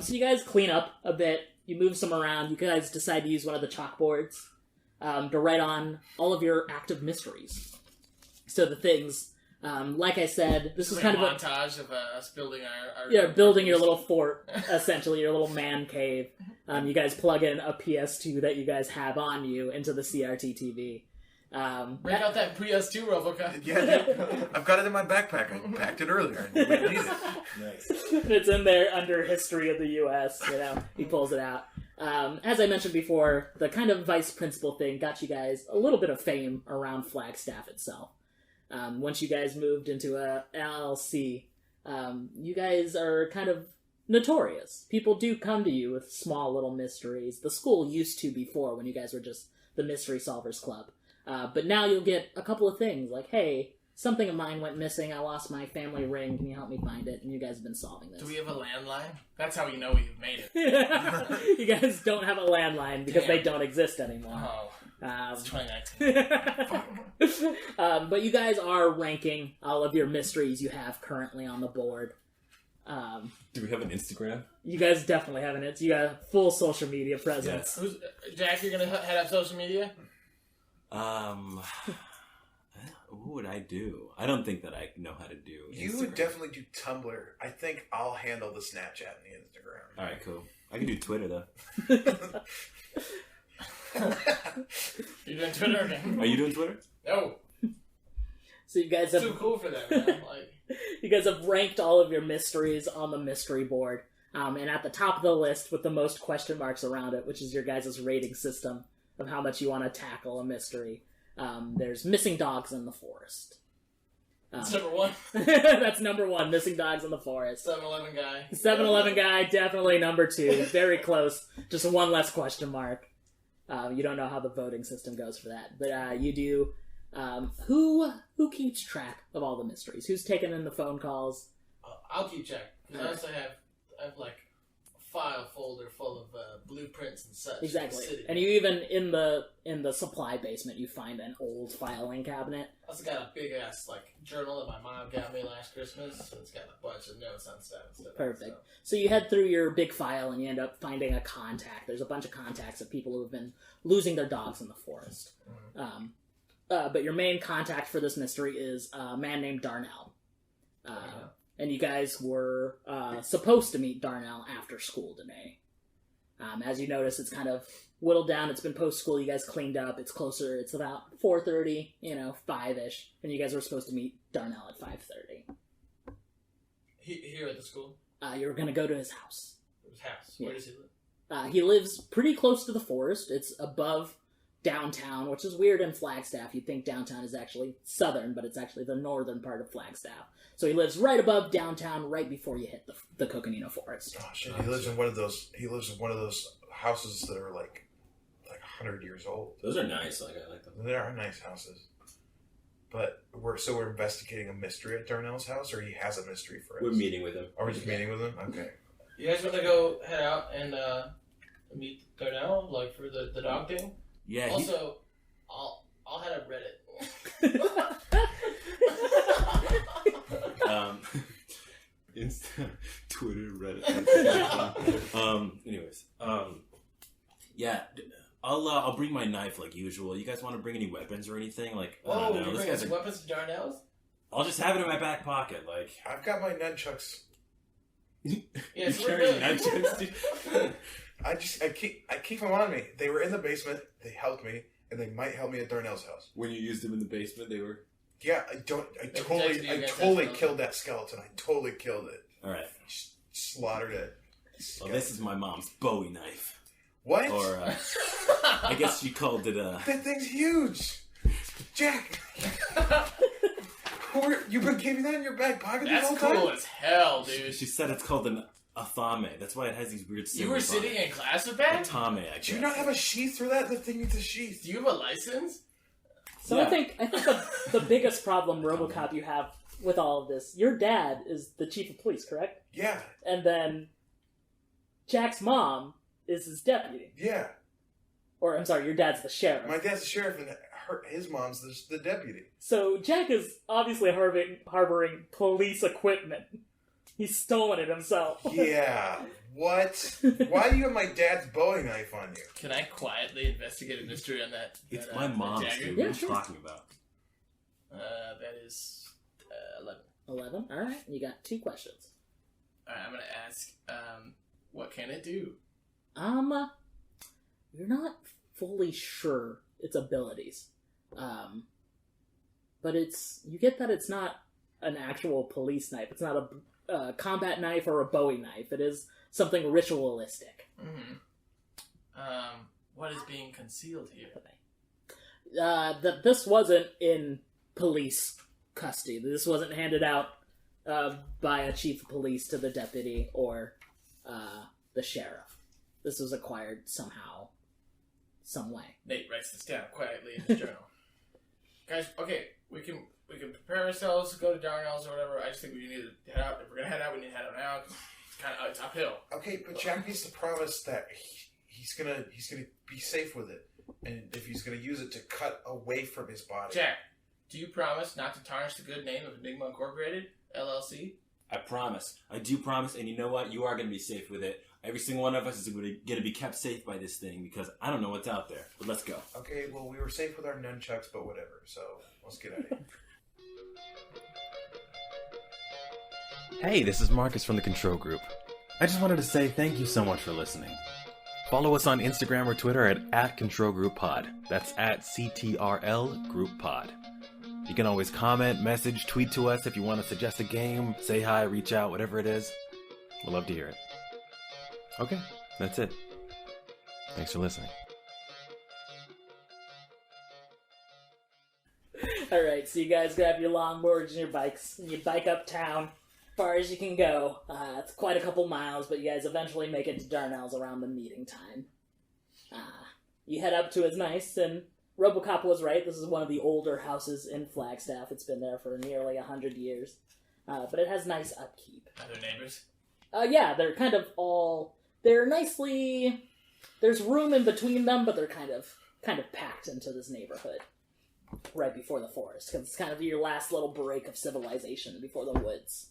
Speaker 1: So you guys clean up a bit, you move some around, you guys decide to use one of the chalkboards to write on all of your active mysteries. So the things, like I said, this is
Speaker 4: like
Speaker 1: kind
Speaker 4: a
Speaker 1: of
Speaker 4: montage of us building our
Speaker 1: yeah, building your little fort, essentially, your little man cave. You guys plug in a PS2 that you guys have on you into the CRT TV.
Speaker 4: Bring out that PS2 RoboCop.
Speaker 3: Yeah, dude, I've got it in my backpack. I packed it earlier. I didn't need it.
Speaker 2: Nice.
Speaker 1: It's in there under history of the U.S., he pulls it out. As I mentioned before, the kind of vice principal thing got you guys a little bit of fame around Flagstaff itself. Once you guys moved into a LLC, you guys are kind of notorious. People do come to you with small little mysteries. The school used to before, when you guys were just the Mystery Solvers Club. But now you'll get a couple of things, like, hey, something of mine went missing, I lost my family ring, can you help me find it? And you guys have been solving this.
Speaker 4: Do we have a landline? That's how we know we've made it.
Speaker 1: You guys don't have a landline because
Speaker 4: Damn.
Speaker 1: they don't exist anymore.
Speaker 4: Oh, it's 2019.
Speaker 1: But you guys are ranking all of your mysteries you have currently on the board.
Speaker 2: Do we have an Instagram?
Speaker 1: You guys definitely have it. You got a full social media presence.
Speaker 4: Who's, Jack, you're gonna head up social media?
Speaker 2: What would I do? I don't think that I know how to do
Speaker 3: You would
Speaker 2: Instagram.
Speaker 3: definitely do Tumblr. I think I'll handle the Snapchat and the Instagram.
Speaker 2: Alright, cool. I can do Twitter, though.
Speaker 4: You're doing Twitter again?
Speaker 2: Are you doing Twitter?
Speaker 4: No.
Speaker 1: So you guys
Speaker 4: It's
Speaker 1: have
Speaker 4: too cool for that, man.
Speaker 1: you guys have ranked all of your mysteries on the mystery board. And at the top of the list with the most question marks around it, which is your guys' rating system of how much you want to tackle a mystery, there's missing dogs in the forest.
Speaker 4: That's number one.
Speaker 1: That's number one, missing dogs in the forest.
Speaker 4: 7-Eleven guy.
Speaker 1: 7-Eleven guy, definitely number two. Very close. Just one less question mark. You don't know how the voting system goes for that. But you do. Who keeps track of all the mysteries? Who's taking in the phone calls?
Speaker 4: I'll keep track. Because I also have like a file folder full of blueprints and such.
Speaker 1: Exactly.
Speaker 4: In the city.
Speaker 1: And you even, in the supply basement, you find an old filing cabinet.
Speaker 4: I also got a big ass like journal that my mom got me last Christmas. So it's got a bunch of notes on stuff and stuff.
Speaker 1: Perfect. So you head through your big file and you end up finding a contact. There's a bunch of contacts of people who have been losing their dogs in the forest.
Speaker 4: Mm-hmm.
Speaker 1: But your main contact for this mystery is a man named Darnell. And you guys were supposed to meet Darnell after school today. As you notice, it's kind of whittled down. It's been post-school. You guys cleaned up. It's closer. It's about 4:30, 5-ish. And you guys were supposed to meet Darnell at 5:30.
Speaker 4: Here at the school?
Speaker 1: You were going to go to his house.
Speaker 4: His house.
Speaker 1: Yeah.
Speaker 4: Where does he live?
Speaker 1: He lives pretty close to the forest. It's above downtown, which is weird in Flagstaff. You'd think downtown is actually southern, but it's actually the northern part of Flagstaff. So he lives right above downtown, right before you hit the Coconino Forest.
Speaker 3: Oh shit! He lives in one of those. He lives in one of those houses that are like 100 years old.
Speaker 2: Those are nice. I like them.
Speaker 3: They are nice houses. But we're investigating a mystery at Darnell's house, or he has a mystery for us.
Speaker 2: We're meeting with him.
Speaker 3: Are we just meeting with him? Okay.
Speaker 4: You guys want to go head out and meet Darnell, like for the dog thing?
Speaker 2: Yeah.
Speaker 4: Also, I'll head up Reddit.
Speaker 2: Twitter, Reddit. Anyways, yeah. I'll bring my knife like usual. You guys want to bring any weapons or anything? Like, I
Speaker 4: Oh,
Speaker 2: don't
Speaker 4: you
Speaker 2: know.
Speaker 4: bring some weapons to Darnell's?
Speaker 2: I'll just have it in my back pocket. Like,
Speaker 3: I've got my nunchucks.
Speaker 4: Yeah,
Speaker 2: you
Speaker 4: so we're
Speaker 2: carry
Speaker 4: good.
Speaker 2: nunchucks, dude?
Speaker 3: I keep them on me. They were in the basement. They helped me, and they might help me at Darnell's house.
Speaker 2: When you used them in the basement, they were.
Speaker 3: Yeah, I totally killed that skeleton. I totally killed it.
Speaker 2: All right.
Speaker 3: Slaughtered it.
Speaker 2: Well, this is my mom's Bowie knife.
Speaker 3: What?
Speaker 2: Or I guess she called it
Speaker 3: That thing's huge, Jack. You've been keeping that in your back pocket this
Speaker 4: That's
Speaker 3: whole time?
Speaker 4: cool as hell, dude.
Speaker 2: She said it's called an atame. That's why it has these weird symbols.
Speaker 4: You were sitting in class with that?
Speaker 2: Atame, I guess.
Speaker 3: Do you not have a sheath for that? The thing needs a sheath.
Speaker 4: Do you have a license?
Speaker 1: So
Speaker 2: Yeah.
Speaker 1: I think the biggest problem, RoboCop, you have with all of this, your dad is the chief of police, correct?
Speaker 3: Yeah,
Speaker 1: And then Jack's mom is his deputy.
Speaker 3: yeah.
Speaker 1: Or, I'm sorry, your dad's the sheriff.
Speaker 3: My dad's the sheriff, and his mom's the deputy.
Speaker 1: So Jack is obviously harboring police equipment. He's stolen it himself.
Speaker 3: Yeah. What? Why do you have my dad's Bowie knife on you?
Speaker 4: Can I quietly investigate a mystery on that?
Speaker 2: It's
Speaker 4: that,
Speaker 2: my mom's,
Speaker 4: Jagger?
Speaker 2: dude.
Speaker 1: Yeah,
Speaker 2: What are you
Speaker 1: sure.
Speaker 2: talking about?
Speaker 4: That is 11.
Speaker 1: 11? Alright, you got 2 questions.
Speaker 4: Alright, I'm gonna ask, what can it do?
Speaker 1: You're not fully sure its abilities. But you get that it's not an actual police knife. It's not a combat knife or a Bowie knife. It is something ritualistic.
Speaker 4: Mm-hmm. What is being concealed here?
Speaker 1: That this wasn't in police custody. This wasn't handed out by a chief of police to the deputy or the sheriff. This was acquired somehow, some way.
Speaker 4: Nate writes this down quietly in his journal. Guys, okay, we can prepare ourselves to go to Darnell's or whatever. I just think we need to head out. If we're gonna head out, we need to head out now. 'Cause it's uphill.
Speaker 3: Okay, but Jack needs to promise that he's gonna be safe with it, and if he's gonna use it to cut away from his body.
Speaker 4: Jack, do you promise not to tarnish the good name of Enigma Incorporated, LLC?
Speaker 2: I promise. I do promise, and you know what? You are going to be safe with it. Every single one of us is going to be kept safe by this thing, because I don't know what's out there. But let's go.
Speaker 3: Okay, well, we were safe with our nunchucks, but whatever. So let's get out of here.
Speaker 5: Hey, this is Marcus from the Ctrl Group. I just wanted to say thank you so much for listening. Follow us on Instagram or Twitter at Ctrl Group Pod. That's at CTRL Group Pod. You can always comment, message, tweet to us if you want to suggest a game, say hi, reach out, whatever it is. We'd love to hear it. Okay, that's it. Thanks for listening.
Speaker 1: Alright, so you guys grab your longboards and your bikes, and you bike uptown, far as you can go. It's quite a couple miles, but you guys eventually make it to Darnell's around the meeting time. You head up to his nice, and Robocop was right, this is one of the older houses in Flagstaff. It's been there for nearly 100 years. But it has nice upkeep.
Speaker 4: Are there neighbors?
Speaker 1: Yeah, they're kind of all... They're nicely... There's room in between them, but they're kind of packed into this neighborhood. Right before the forest, because it's kind of your last little break of civilization before the woods.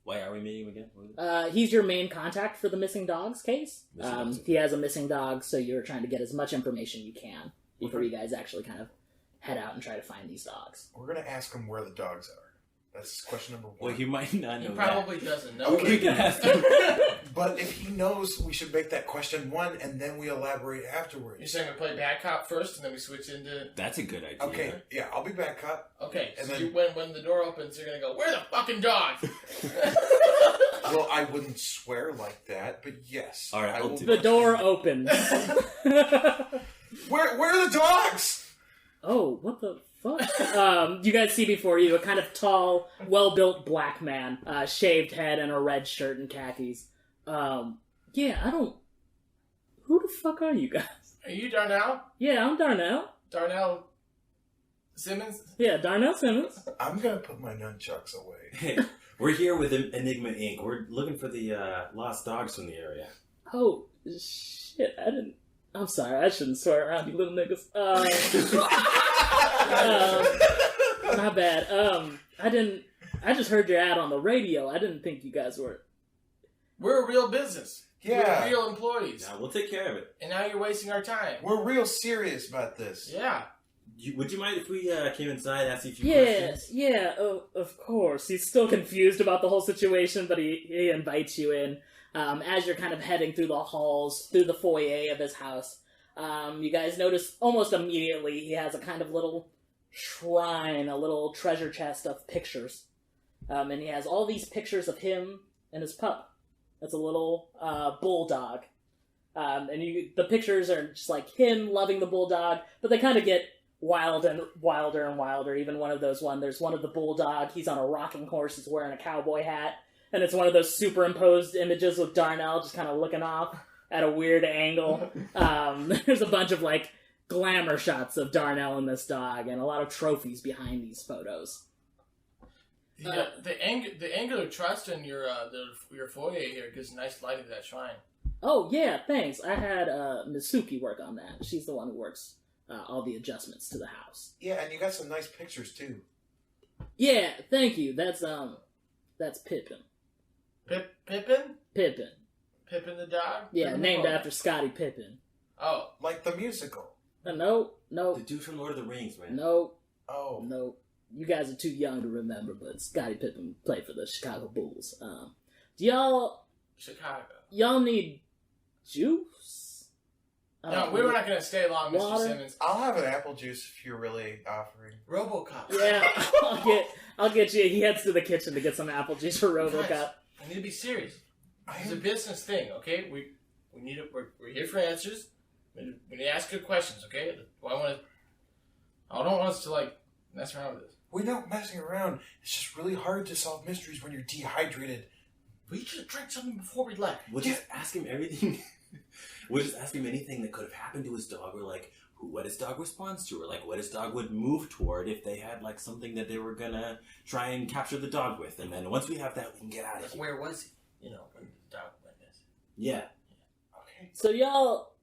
Speaker 2: Why are we meeting him again?
Speaker 1: He's your main contact for the missing dogs case.
Speaker 2: Missing dogs.
Speaker 1: He has a missing dog, so you're trying to get as much information you can before you guys actually kind of head out and try to find these dogs.
Speaker 3: We're going to ask him where the dogs are. That's question number 1.
Speaker 2: Well, he might not know
Speaker 4: He probably doesn't know.
Speaker 3: Okay.
Speaker 2: We can ask him.
Speaker 3: But if he knows, we should make that question 1, and then we elaborate
Speaker 4: You're
Speaker 3: afterwards.
Speaker 4: saying we play bad cop first, and then we switch into...
Speaker 2: That's a good idea.
Speaker 3: Okay, yeah, I'll be back, cop.
Speaker 4: Okay,
Speaker 3: And
Speaker 4: so
Speaker 3: then-
Speaker 4: you, when the door opens, you're gonna go, where are the fucking dogs?
Speaker 3: Well, I wouldn't swear like that, but yes.
Speaker 2: All right,
Speaker 3: I
Speaker 2: I'll
Speaker 3: will-
Speaker 2: do
Speaker 1: The door opens.
Speaker 3: Where are the dogs?
Speaker 1: Oh, what the fuck? You guys see before you a kind of tall, well-built black man, shaved head and a red shirt and khakis. Yeah, I don't... Who the fuck are you guys?
Speaker 4: Are you Darnell?
Speaker 1: Yeah, I'm Darnell.
Speaker 4: Darnell Simmons?
Speaker 1: Yeah, Darnell Simmons.
Speaker 3: I'm going to put my nunchucks away.
Speaker 2: Hey, we're here with Enigma Inc. We're looking for the lost dogs from the area.
Speaker 1: Oh, shit, I'm sorry, I shouldn't swear around you little niggas. My bad. I just heard your ad on the radio. I didn't think you guys were...
Speaker 4: We're a real business.
Speaker 3: Yeah.
Speaker 4: We're real employees.
Speaker 2: Now we'll take care of it.
Speaker 4: And now you're wasting our time.
Speaker 3: We're real serious about this.
Speaker 4: Yeah.
Speaker 2: Would you mind if we came inside and asked you a few
Speaker 1: Yes,
Speaker 2: questions?
Speaker 1: yeah, of course. He's still confused about the whole situation, but he invites you in. As you're kind of heading through the halls, through the foyer of his house, you guys notice almost immediately he has a kind of little shrine, a little treasure chest of pictures. And he has all these pictures of him and his pup. That's a little bulldog. And the pictures are just like him loving the bulldog, but they kind of get wilder and wilder. Even one of those there's one of the bulldog, he's on a rocking horse, he's wearing a cowboy hat, and it's one of those superimposed images with Darnell just kind of looking off at a weird angle. There's a bunch of like glamour shots of Darnell and this dog, and a lot of trophies behind these photos.
Speaker 4: The angular truss in your foyer here gives nice lighting to that shrine.
Speaker 1: Oh yeah, thanks. I had Misuki work on that. She's the one who works all the adjustments to the house.
Speaker 3: Yeah, and you got some nice pictures, too.
Speaker 1: Yeah, thank you. That's Pippin.
Speaker 4: Pippin?
Speaker 1: Pippin.
Speaker 4: Pippin the dog?
Speaker 1: Yeah,
Speaker 4: Pippin
Speaker 1: named
Speaker 4: the dog.
Speaker 1: after Scottie Pippen.
Speaker 4: Oh.
Speaker 3: Like the musical.
Speaker 1: No.
Speaker 2: The dude from Lord of the Rings, man.
Speaker 1: No.
Speaker 3: Oh.
Speaker 1: You guys are too young to remember, but Scottie Pippen played for the Chicago Bulls. Do y'all need juice?
Speaker 4: No, we were not going to stay long, Mr.
Speaker 1: Water?
Speaker 4: Simmons.
Speaker 3: I'll have an apple juice if you're really offering.
Speaker 4: RoboCop.
Speaker 1: Yeah, I'll get you. He heads to the kitchen to get some apple juice for RoboCop.
Speaker 4: Guys, I need to be serious. It's a business thing, okay? We're here for answers. We need to ask good questions, okay? I don't want us to like mess around with this.
Speaker 3: We're not messing around. It's just really hard to solve mysteries when you're dehydrated.
Speaker 4: We should have drank something before we left.
Speaker 2: We'll just ask him everything. We'll just ask him anything that could have happened to his dog, or like what his dog responds to, or like what his dog would move toward if they had like something that they were gonna try and capture the dog with. And then once we have that, we can get out of here.
Speaker 4: Where was he? When the dog went missing.
Speaker 2: Yeah.
Speaker 3: Okay.
Speaker 1: So y'all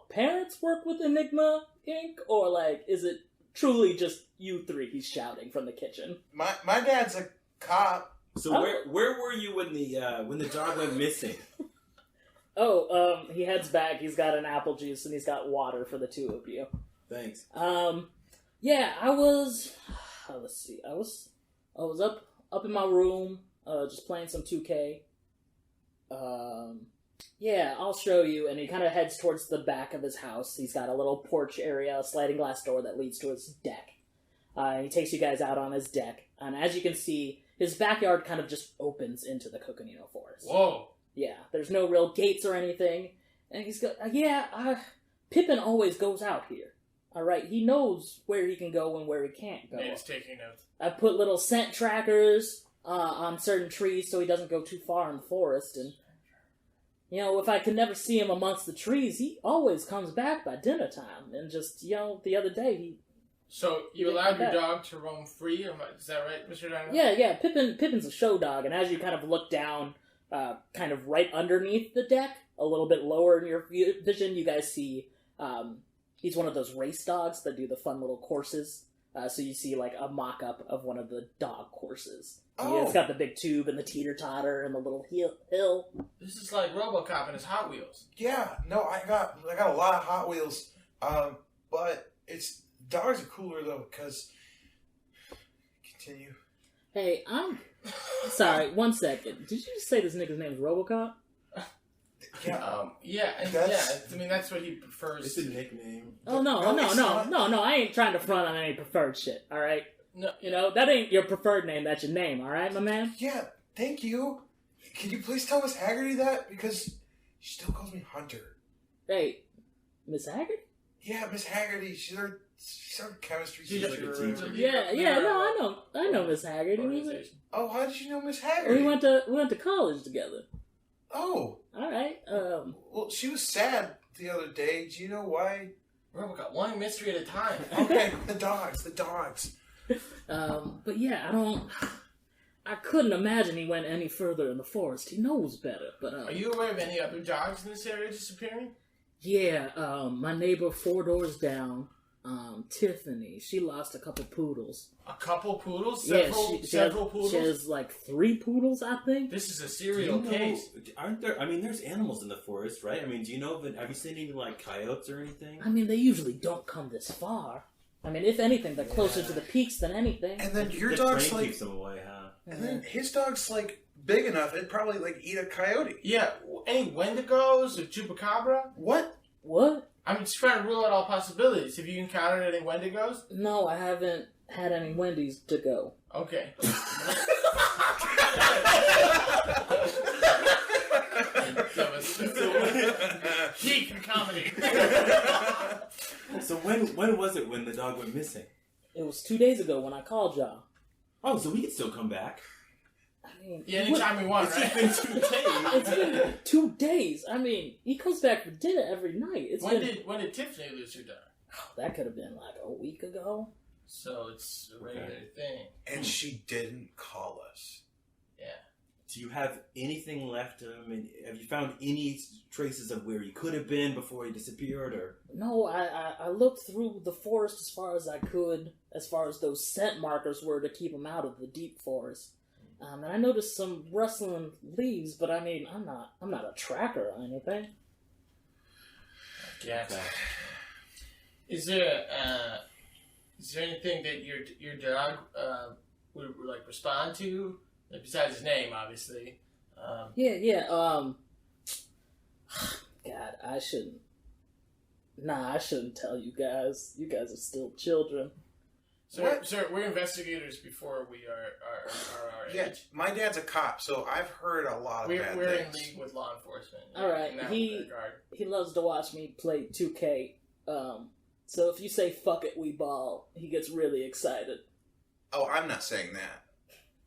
Speaker 1: parents work with Enigma Inc., or like is it truly just you three? He's shouting from the kitchen.
Speaker 3: My dad's a cop.
Speaker 2: So where were you when the dog went missing?
Speaker 1: He heads back. He's got an apple juice and he's got water for the two of you.
Speaker 2: Thanks.
Speaker 1: Yeah, I was. Let's see. I was up in my room, just playing some 2K. Yeah, I'll show you. And he kind of heads towards the back of his house. He's got a little porch area, a sliding glass door that leads to his deck. He takes you guys out on his deck, and as you can see, his backyard kind of just opens into the Coconino Forest.
Speaker 4: Whoa.
Speaker 1: Yeah, there's no real gates or anything. And he's got, Pippin always goes out here. Alright, he knows where he can go and where he can't go.
Speaker 4: Nate's taking notes.
Speaker 1: I put little scent trackers on certain trees so he doesn't go too far in the forest. And, if I can never see him amongst the trees, he always comes back by dinner time. And just, the other day,
Speaker 4: So, you allowed your dog to roam free? Is that right, Mr. Dynamo?
Speaker 1: Yeah, Pippin's a show dog, and as you kind of look down, kind of right underneath the deck, a little bit lower in your vision, you guys see, he's one of those race dogs that do the fun little courses. So you see, like, a mock-up of one of the dog courses.
Speaker 3: Oh.
Speaker 1: Yeah, it's got the big tube and the teeter-totter and the little hill.
Speaker 4: This is like RoboCop and his Hot Wheels.
Speaker 3: Yeah, no, I got a lot of Hot Wheels, but dogs are cooler though because. Continue.
Speaker 1: Hey, sorry, 1 second. Did you just say this nigga's name is RoboCop?
Speaker 3: Yeah.
Speaker 4: I mean, that's what he prefers.
Speaker 2: It's a nickname.
Speaker 1: Oh, no, I ain't trying to front on any preferred shit, alright?
Speaker 4: No,
Speaker 1: That ain't your preferred name, that's your name, alright, my man?
Speaker 3: Yeah, thank you. Can you please tell Miss Haggerty that? Because she still calls me Hunter.
Speaker 1: Hey, Miss Haggerty?
Speaker 3: Yeah, Miss Haggerty. She's our chemistry
Speaker 2: She's like a
Speaker 3: teacher.
Speaker 2: teacher.
Speaker 1: No, I know Miss Haggerty.
Speaker 3: Oh, how did you know Miss
Speaker 1: We
Speaker 3: Haggerty?
Speaker 1: went to college together.
Speaker 3: Oh,
Speaker 1: Alright,
Speaker 3: well, she was sad the other day. Do you know why?
Speaker 4: RoboCop, one mystery at a time.
Speaker 3: Okay, the dogs.
Speaker 1: but yeah, I couldn't imagine he went any further in the forest. He knows better, but,
Speaker 4: Are you aware of any other dogs in this area disappearing?
Speaker 1: Yeah, my neighbor 4 doors down, Tiffany, she lost a couple poodles.
Speaker 4: A couple poodles?
Speaker 1: Several
Speaker 4: poodles?
Speaker 1: She has like 3 poodles, I think.
Speaker 4: This is a serial case.
Speaker 2: Aren't there? I mean, there's animals in the forest, right? I mean, do you know? Have you seen any like coyotes or anything?
Speaker 1: I mean, they usually don't come this far. I mean, if anything, they're closer to the peaks than anything.
Speaker 3: And then your
Speaker 2: The
Speaker 3: dog's
Speaker 2: train
Speaker 3: like,
Speaker 2: keeps them away, huh?
Speaker 3: and then his dog's like big enough. It'd probably like eat a coyote.
Speaker 4: Yeah, any Wendigos or Chupacabra?
Speaker 3: What?
Speaker 1: What?
Speaker 4: I'm just trying to rule out all possibilities. Have you encountered any Wendigos?
Speaker 1: No, I haven't had any Wendy's to go.
Speaker 4: Okay. Peak comedy.
Speaker 2: So when was it when the dog went missing?
Speaker 1: It was 2 days ago when I called y'all.
Speaker 2: Oh, so we could still come back.
Speaker 1: I mean,
Speaker 4: Yeah, anytime we want, right?
Speaker 2: It's been 2 days.
Speaker 1: It's been 2 days. I mean, he comes back for dinner every night.
Speaker 4: When did Tiffany lose her dog?
Speaker 1: That could have been like a week ago.
Speaker 4: So it's a regular thing.
Speaker 3: And she didn't call us.
Speaker 4: Yeah.
Speaker 2: Do you have anything left? I mean, have you found any traces of where he could have been before he disappeared, or?
Speaker 1: No, I looked through the forest as far as I could, as far as those scent markers were to keep him out of the deep forest. And I noticed some rustling leaves, but I mean, I'm not a tracker or anything.
Speaker 4: Yeah. Okay. Is there anything that your dog would like respond to, like, besides his name, obviously?
Speaker 1: Yeah. God, I shouldn't. Nah, I shouldn't tell you guys. You guys are still children.
Speaker 4: Sir, we're investigators before we are our
Speaker 3: Yeah,
Speaker 4: age.
Speaker 3: my dad's a cop, so I've heard a lot of bad
Speaker 4: We're in
Speaker 3: things.
Speaker 4: league with law enforcement.
Speaker 1: All right,
Speaker 4: in that
Speaker 1: he loves to watch me play 2K. So if you say "fuck it, we ball," he gets really excited.
Speaker 3: Oh, I'm not saying that.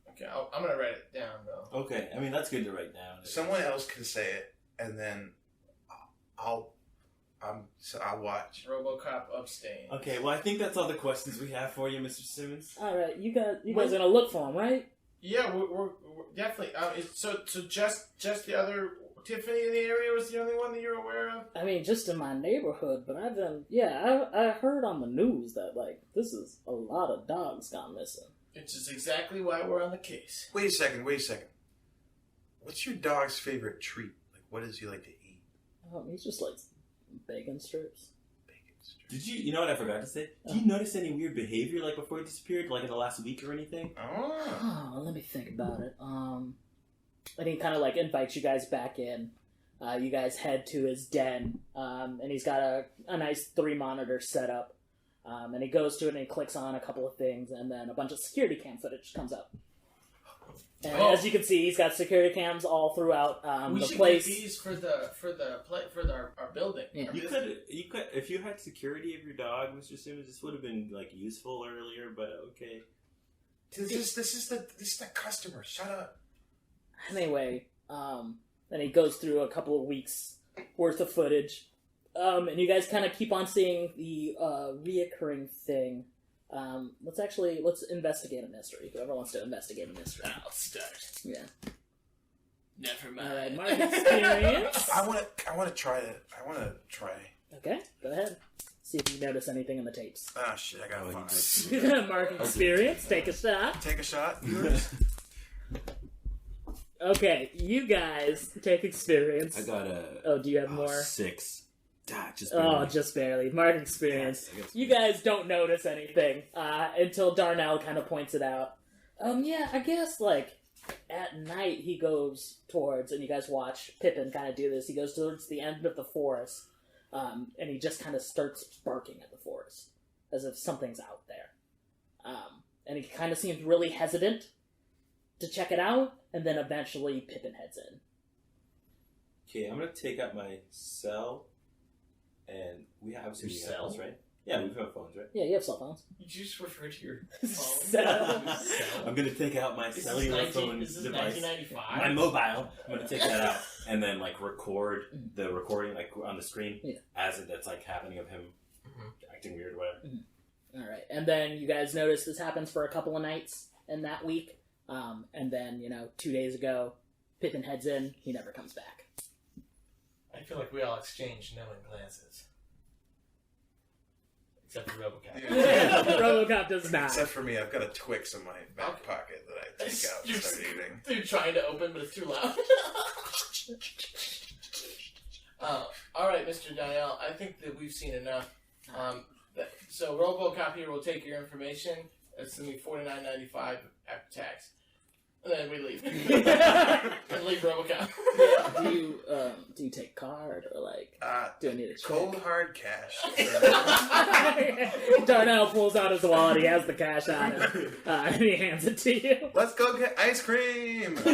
Speaker 4: Okay, I'm gonna write it down though.
Speaker 2: Okay, I mean that's good to write down.
Speaker 3: Someone else can say it, and then I'll watch.
Speaker 4: RoboCop abstain.
Speaker 2: Okay, well I think that's all the questions we have for you, Mr. Simmons.
Speaker 1: All right, you guys are gonna look for him, right?
Speaker 4: Yeah, we're definitely. So just the other Tiffany in the area was the only one that you're aware of?
Speaker 1: I mean, just in my neighborhood, but I heard on the news that, like, this is a lot of dogs gone missing.
Speaker 4: Which is exactly why we're on the case.
Speaker 3: Wait a second. What's your dog's favorite treat? Like, what does he like to eat?
Speaker 1: He's just like bacon strips.
Speaker 2: Did you know what I forgot to say? Do you notice any weird behavior, like, before he disappeared, like in the last week or anything?
Speaker 3: Oh.
Speaker 1: Let me think about it. And he kind of, like, invites you guys back in. You guys head to his den, and he's got a nice 3-monitor setup. And he goes to it and he clicks on a couple of things, and then a bunch of security cam footage comes up. And as you can see, he's got security cams all throughout
Speaker 4: we
Speaker 1: the
Speaker 4: should
Speaker 1: place.
Speaker 4: get these for our building.
Speaker 1: Yeah.
Speaker 5: You could, if you had security of your dog, Mr. Simmons, this would have been like useful earlier. But okay.
Speaker 3: This is the customer. Shut up.
Speaker 1: Anyway, then he goes through a couple of weeks worth of footage, and you guys kind of keep on seeing the reoccurring thing. Let's investigate a mystery. Whoever wants to investigate a mystery.
Speaker 4: I'll start.
Speaker 1: Yeah.
Speaker 4: Never mind.
Speaker 1: All right, mark experience.
Speaker 3: I want to try it. I want to try.
Speaker 1: Okay, go ahead. See if you notice anything in the tapes.
Speaker 3: Ah, shit! I got 5.
Speaker 1: Mark experience. Take a shot.
Speaker 3: Take a shot. Yours.
Speaker 1: Okay, you guys take experience.
Speaker 5: I got a.
Speaker 1: Oh, do you have more?
Speaker 5: 6. Just
Speaker 1: Just barely. Mark experience.
Speaker 5: Yes,
Speaker 1: You guys don't notice anything until Darnell kind of points it out. Yeah, I guess, like, at night he goes towards, and you guys watch Pippin kind of do this, he goes towards the end of the forest, and he just kind of starts barking at the forest, as if something's out there. And he kind of seems really hesitant to check it out, and then eventually Pippin heads in.
Speaker 5: Okay, I'm gonna take out my cell, and we have
Speaker 4: Your
Speaker 5: have
Speaker 4: cell?
Speaker 5: phones, right? Yeah, we've got phones, right?
Speaker 1: Yeah, you have cell phones.
Speaker 4: You just refer to your
Speaker 1: Cell.
Speaker 5: I'm gonna take out my cellular phone
Speaker 4: This is
Speaker 5: device,
Speaker 4: 1995.
Speaker 5: my mobile. I'm gonna take that out and then like record the recording like on the screen as that's like happening of him acting weird, or whatever.
Speaker 1: All right, and then you guys notice this happens for a couple of nights in that week, and then 2 days ago, Pippin heads in. He never comes back.
Speaker 4: I feel like we all exchange knowing glances. Except for RoboCop.
Speaker 1: RoboCop does not.
Speaker 3: Except for me, I've got a Twix in my back pocket that I take out and start eating.
Speaker 4: You're trying to open, but it's too loud. Alright, Mr. Dial, I think that we've seen enough. So RoboCop here will take your information. It's going to be $49.95 after tax. And then we leave. And leave RoboCop.
Speaker 1: Do you take card or do I need a check?
Speaker 3: Cold hard cash.
Speaker 1: Darnell pulls out his wallet. He has the cash on him, and he hands it to you.
Speaker 3: Let's go get ice cream.
Speaker 1: All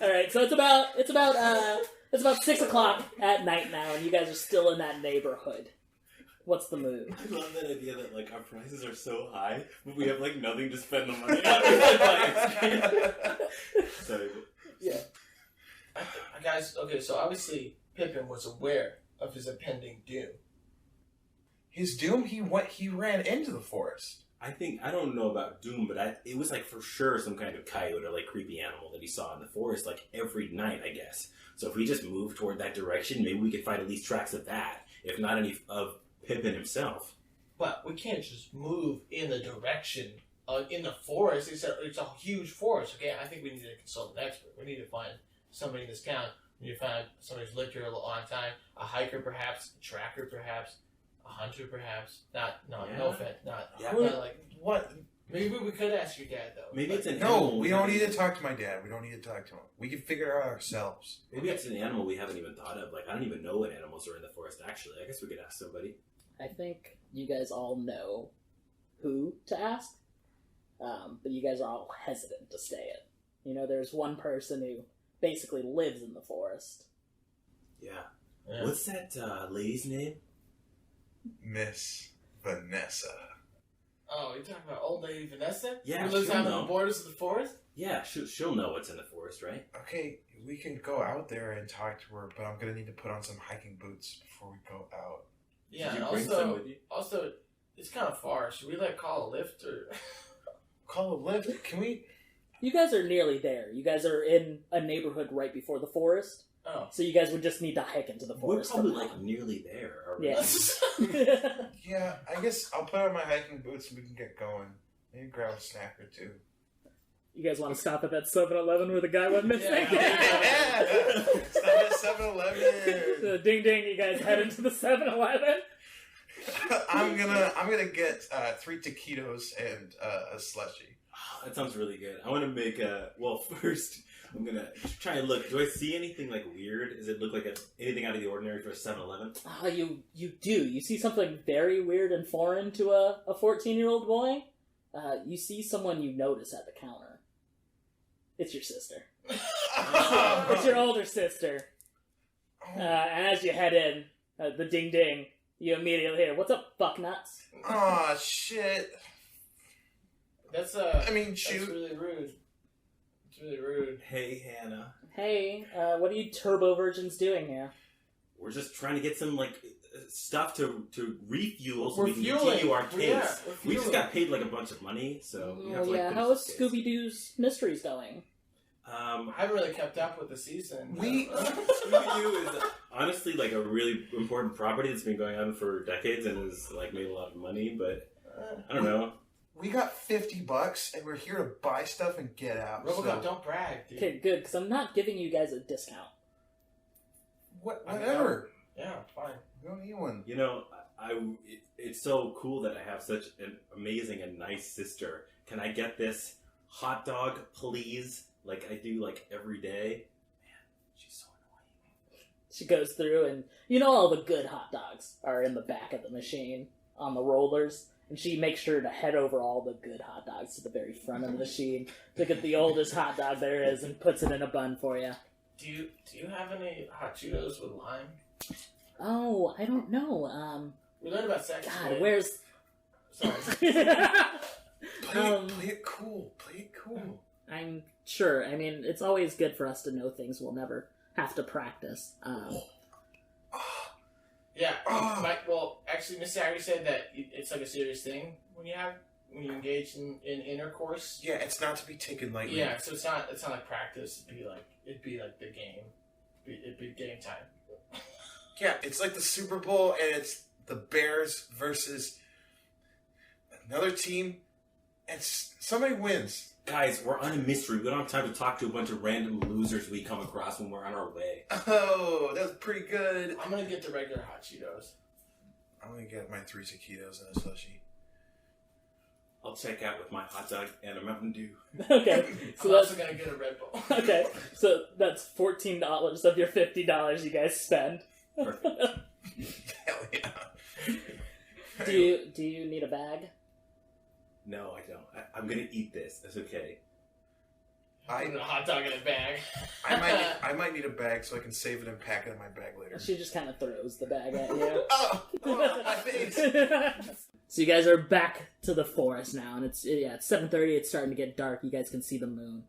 Speaker 1: right, so it's about 6 o'clock at night now, and you guys are still in that neighborhood. What's the move?
Speaker 5: I love that idea that like our prices are so high, but we have like nothing to spend the money on. Sorry.
Speaker 1: Yeah.
Speaker 4: Guys, okay, so obviously Pippin was aware of his impending doom.
Speaker 3: His doom? He ran into the forest.
Speaker 5: I don't know about doom, but it was like for sure some kind of coyote or like creepy animal that he saw in the forest like every night, I guess. So if we just move toward that direction, maybe we could find at least tracks of that, if not any of Pippin himself.
Speaker 4: But we can't just move in the direction in the forest. It's a huge forest, okay? I think we need to consult an expert. We need to find somebody in this town. We need to find somebody who's lived here a long time. A hiker, perhaps. A tracker, perhaps. A hunter, perhaps. No offense.
Speaker 3: What?
Speaker 4: Maybe we could ask your dad, though.
Speaker 5: Maybe it's an
Speaker 3: No,
Speaker 5: animal.
Speaker 3: we don't need to talk to my dad. We don't need to talk to him. We can figure it out ourselves.
Speaker 5: Maybe it's an animal we haven't even thought of. Like, I don't even know what animals are in the forest, actually. I guess we could ask somebody.
Speaker 1: I think you guys all know who to ask, but you guys are all hesitant to say it. There's one person who basically lives in the forest.
Speaker 5: Yeah. What's that lady's name?
Speaker 3: Miss Vanessa.
Speaker 4: Oh, you're talking about old lady Vanessa?
Speaker 5: Yeah,
Speaker 4: Who lives
Speaker 5: she'll
Speaker 4: out on
Speaker 5: know.
Speaker 4: the borders of the forest?
Speaker 5: Yeah, she'll know what's in the forest, right?
Speaker 3: Okay, we can go out there and talk to her, but I'm gonna need to put on some hiking boots before we go out.
Speaker 4: Yeah,
Speaker 5: Did
Speaker 4: and
Speaker 5: you bring some with you?
Speaker 4: also, it's kind of far. Should we call a lift or?
Speaker 3: Call a lift? Can we?
Speaker 1: You guys are nearly there. You guys are in a neighborhood right before the forest,
Speaker 4: Oh,
Speaker 1: so you guys would just need to hike into the
Speaker 5: We're
Speaker 1: forest.
Speaker 5: probably
Speaker 1: from
Speaker 5: like nearly there already.
Speaker 1: Yeah.
Speaker 3: Yeah, I guess I'll put on my hiking boots and we can get going. Maybe grab a snack or two.
Speaker 1: You guys want to stop at that 7-Eleven where the guy went missing?
Speaker 3: Yeah! Stop at 7-Eleven!
Speaker 1: So ding ding, you guys head into the 7-Eleven.
Speaker 3: I'm gonna get 3 taquitos and a slushie.
Speaker 5: That sounds really good. I want to make first, I'm going to try and look. Do I see anything like weird? Does it look like anything out of the ordinary for a 7-Eleven?
Speaker 1: Oh, you do. You see something very weird and foreign to a 14-year-old boy. You see someone you notice at the counter. It's your sister. It's your older sister. And as you head in, the ding ding, you immediately hear, "What's up, fucknuts?"
Speaker 3: Aw, shit.
Speaker 4: That's
Speaker 3: I mean,
Speaker 4: that's
Speaker 3: shoot.
Speaker 4: really rude. It's really rude.
Speaker 2: Hey, Hannah.
Speaker 1: Hey, what are you turbo virgins doing here?
Speaker 2: We're just trying to get some, like, stuff to refuel so
Speaker 4: We're
Speaker 2: we can
Speaker 4: fueling.
Speaker 2: continue our case.
Speaker 4: Yeah, we're
Speaker 2: We just
Speaker 4: fueling.
Speaker 2: got paid, like, a bunch of money, so we have to, like,
Speaker 1: Yeah,
Speaker 2: finish
Speaker 1: how is
Speaker 2: this case.
Speaker 1: Scooby-Doo's Mysteries going?
Speaker 4: I haven't really kept up with the season.
Speaker 2: Scooby-Doo is honestly, like, a really important property that's been going on for decades and has, like, made a lot of money, but I don't know.
Speaker 3: We got $50 and we're here to buy stuff and get out.
Speaker 4: RoboCop, don't brag, dude.
Speaker 1: Okay, good, because I'm not giving you guys a discount.
Speaker 3: Whatever.
Speaker 4: Yeah, fine.
Speaker 3: We don't need one.
Speaker 2: You know, it's so cool that I have such an amazing and nice sister. Can I get this hot dog, please? Like I do, like, every day. Man, she's so annoying.
Speaker 1: She goes through, and you know all the good hot dogs are in the back of the machine on the rollers, and she makes sure to head over all the good hot dogs to the very front of the machine to get the oldest hot dog there is and puts it in a bun for you.
Speaker 4: Do you have any hot Cheetos with lime?
Speaker 1: Oh, I don't know.
Speaker 4: We learned about sex.
Speaker 1: God,
Speaker 4: today.
Speaker 1: where's...
Speaker 4: Sorry.
Speaker 3: Play it cool. Play it cool.
Speaker 1: I'm sure. I mean, it's always good for us to know things we'll never have to practice.
Speaker 4: Yeah. Well, actually, Miss Saggy said that it's like a serious thing when you engage in intercourse.
Speaker 3: Yeah, it's not to be taken lightly.
Speaker 4: Yeah, so it's not like practice. It'd be like the game. It'd be game time.
Speaker 3: Yeah, it's like the Super Bowl and it's the Bears versus another team and somebody wins.
Speaker 2: Guys, we're on a mystery. We don't have time to talk to a bunch of random losers we come across when we're on our way.
Speaker 3: Oh, that was pretty good.
Speaker 4: I'm gonna get the regular hot Cheetos.
Speaker 3: I'm gonna get my 3 taquitos and a slushie.
Speaker 2: I'll check out with my hot dog and a Mountain Dew.
Speaker 1: Okay, so
Speaker 4: I'm
Speaker 1: that's...
Speaker 4: also gonna get a Red Bull.
Speaker 1: Okay, so that's $14 of your $50 you guys spend.
Speaker 2: Perfect.
Speaker 3: Hell yeah.
Speaker 1: Do you need a bag?
Speaker 2: No, I don't. I'm gonna eat this. That's okay.
Speaker 4: I'm a hot dog in a bag.
Speaker 3: I might need a bag so I can save it and pack it in my bag later.
Speaker 1: She just kind of throws the bag at you.
Speaker 3: Oh, my face.
Speaker 1: So you guys are back to the forest now, and it's 7:30. It's starting to get dark. You guys can see the moon.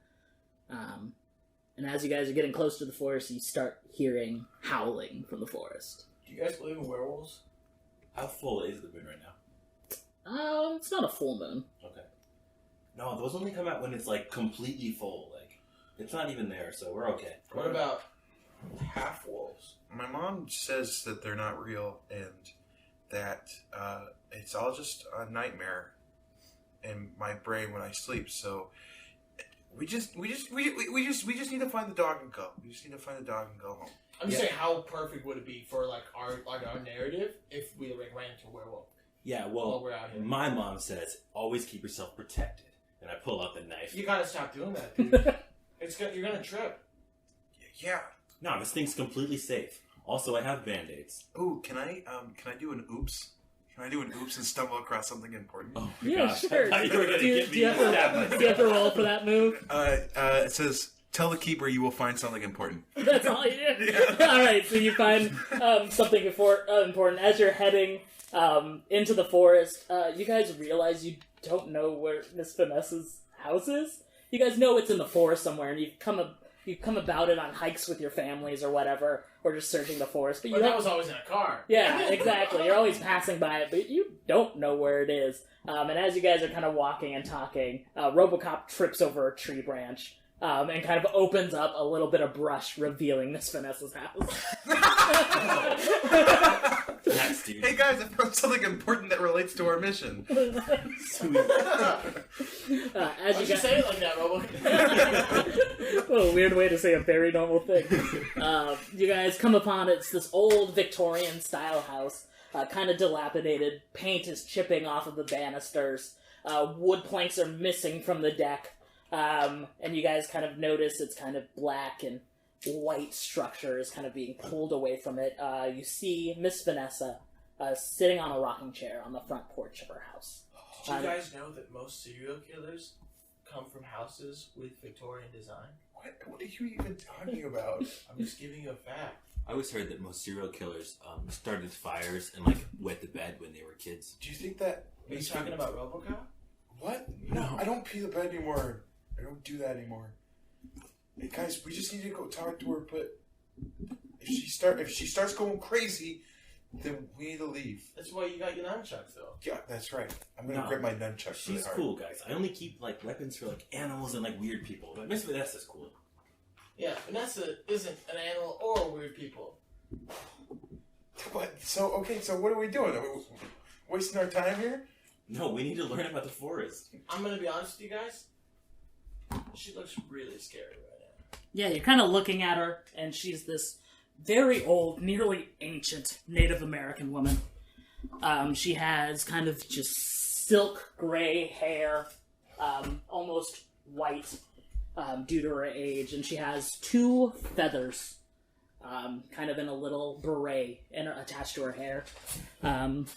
Speaker 1: And as you guys are getting close to the forest, you start hearing howling from the forest.
Speaker 4: Do you guys believe in werewolves?
Speaker 2: How full is the moon right now?
Speaker 1: It's not a full moon.
Speaker 2: Okay. No, those only come out when it's, like, completely full. Like, it's not even there, so we're okay.
Speaker 4: What about half wolves?
Speaker 3: My mom says that they're not real and that it's all just a nightmare in my brain when I sleep. So we just need to find the dog and go. We just need to find the dog and go home.
Speaker 4: I'm just saying, how perfect would it be for like our narrative if we like ran into a werewolf?
Speaker 2: Yeah,
Speaker 4: While
Speaker 2: well,
Speaker 4: we're out here.
Speaker 2: my mom says, always keep yourself protected. And I pull out the knife.
Speaker 4: You gotta stop doing that, dude. You're gonna trip.
Speaker 3: Yeah.
Speaker 2: No, this thing's completely safe. Also, I have Band-Aids.
Speaker 3: Ooh, can I do an oops? Can I do an oops and stumble across something important?
Speaker 2: Oh my
Speaker 1: Yeah,
Speaker 2: gosh.
Speaker 1: sure.
Speaker 2: I thought you were gonna
Speaker 1: Do you
Speaker 2: get me to stab myself.
Speaker 1: have to roll for that move?
Speaker 3: It says, tell the keeper you will find something important.
Speaker 1: That's all you do?
Speaker 3: Yeah.
Speaker 1: Alright, so you find something important. As you're heading into the forest, you guys realize you don't know where Miss Vanessa's house is. You guys know it's in the forest somewhere, and you've come about it on hikes with your families or whatever, or just searching the forest. But
Speaker 4: But that was always in a car.
Speaker 1: Yeah, exactly. You're always passing by it, but you don't know where it is. And as you guys are kind of walking and talking, RoboCop trips over a tree branch and kind of opens up a little bit of brush, revealing Miss Vanessa's house.
Speaker 2: Nice, dude.
Speaker 3: Hey guys, I found something important that relates to our mission.
Speaker 2: Sweet.
Speaker 1: As
Speaker 4: Why'd
Speaker 1: you
Speaker 4: you say it like that, Robo?
Speaker 1: What a weird way to say a very normal thing. You guys come upon it's this old Victorian style house, kind of dilapidated. Paint is chipping off of the banisters. Wood planks are missing from the deck. And you guys kind of notice it's kind of black and white structure is kind of being pulled away from it. You see Miss Vanessa sitting on a rocking chair on the front porch of her house.
Speaker 4: Did you guys know that most serial killers come from houses with Victorian design?
Speaker 3: What are you even talking about?
Speaker 4: I'm just giving you a fact.
Speaker 5: I always heard that most serial killers started fires and like wet the bed when they were kids.
Speaker 3: Do you think that...
Speaker 4: Are you talking about RoboCop?
Speaker 3: What? No, I don't pee the bed anymore. I don't do that anymore. Hey guys, we just need to go talk to her, but if she starts going crazy, then we need to leave.
Speaker 4: That's why you got your nunchucks, though.
Speaker 3: Yeah, that's right. I'm gonna grab my nunchucks.
Speaker 5: She's
Speaker 3: really hard.
Speaker 5: cool, guys. I only keep like weapons for like animals and like weird people. But Miss Vanessa's cool.
Speaker 4: Yeah, Vanessa isn't an animal or weird people.
Speaker 3: What? So what are we doing? Are we wasting our time here?
Speaker 5: No, we need to learn about the forest.
Speaker 4: I'm gonna be honest with you guys. She looks really scary right now.
Speaker 1: Yeah, you're kind of looking at her, and she's this very old, nearly ancient Native American woman. She has kind of just silk gray hair, almost white due to her age, and she has 2 feathers kind of in a little beret attached to her hair.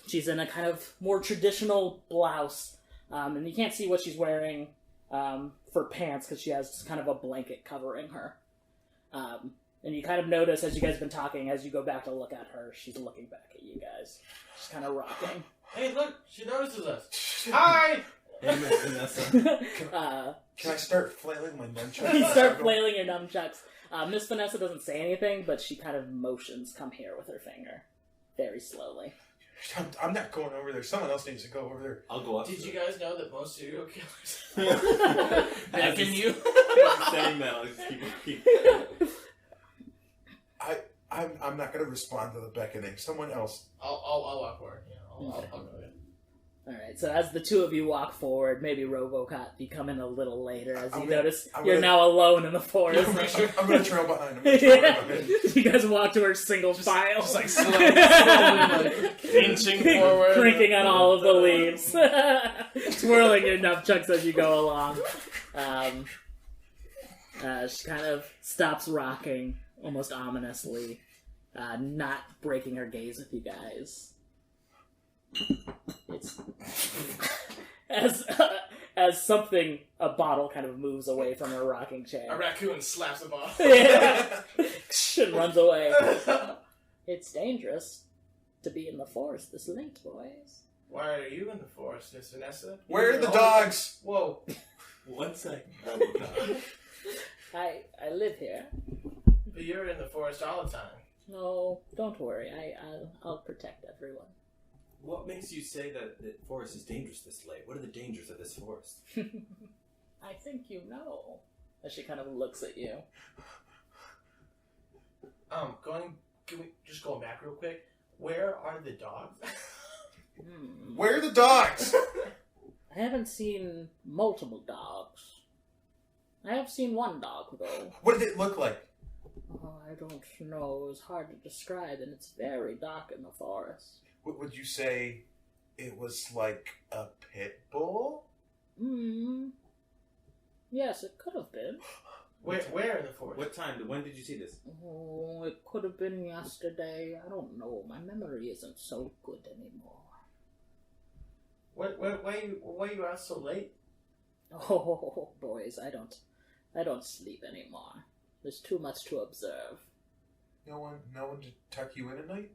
Speaker 1: She's in a kind of more traditional blouse, and you can't see what she's wearing for pants because she has kind of a blanket covering her. And you kind of notice as you guys have been talking, as you go back to look at her, she's looking back at you guys. She's kind of rocking.
Speaker 4: Hey, look! She notices us. Hi!
Speaker 5: Hey, Miss Vanessa.
Speaker 3: Can I start flailing my nunchucks?
Speaker 1: You start flailing your nunchucks. Miss Vanessa doesn't say anything, but she kind of motions, come here with her finger. Very slowly.
Speaker 3: I'm not going over there. Someone else needs to go over there.
Speaker 5: I'll go up.
Speaker 4: Did you guys know that most serial killers
Speaker 5: beckon
Speaker 4: you?
Speaker 5: Saying that, I'll keep
Speaker 3: I'm not going to respond to the beckoning. Someone else.
Speaker 4: I'll walk forward. Yeah, I'll go ahead.
Speaker 1: Alright, so as the 2 of you walk forward, maybe RoboCop be coming a little later as you notice
Speaker 3: I'm
Speaker 1: you're
Speaker 3: gonna-
Speaker 1: now alone in the forest.
Speaker 3: I'm going to trail behind him.
Speaker 1: You guys walk to her single file.
Speaker 4: Just like slowly like, inching forward.
Speaker 1: Cranking on all of the leaves. Twirling your nunchucks as you go along. She kind of stops rocking, almost ominously, not breaking her gaze with you guys. It's as something, a bottle kind of moves away from her rocking chair.
Speaker 4: A raccoon slaps the ball.
Speaker 1: Yeah. And runs away. It's dangerous to be in the forest this late, boys.
Speaker 4: Why are you in the forest, Miss Vanessa?
Speaker 3: Where are the dogs?
Speaker 4: Whoa.
Speaker 5: 1 second.
Speaker 1: I live here.
Speaker 4: But you're in the forest all the time.
Speaker 1: No, don't worry. I'll protect everyone.
Speaker 5: What makes you say that the forest is dangerous this late? What are the dangers of this forest?
Speaker 1: I think you know. As she kind of looks at you.
Speaker 4: Going back real quick. Where are the dogs?
Speaker 3: Where are the dogs?
Speaker 1: I haven't seen multiple dogs. I have seen one dog, though.
Speaker 3: What did it look like?
Speaker 1: Oh, I don't know. It was hard to describe, and it's very dark in the forest.
Speaker 3: What would you say it was like a pit bull?
Speaker 1: Yes, it could have been.
Speaker 4: Where in the forest?
Speaker 5: What time? When did you see this?
Speaker 1: Oh, it could have been yesterday. I don't know. My memory isn't so good anymore.
Speaker 4: Why you out so late?
Speaker 1: Oh, boys, I don't sleep anymore. There's too much to observe.
Speaker 3: No one to tuck you in at night?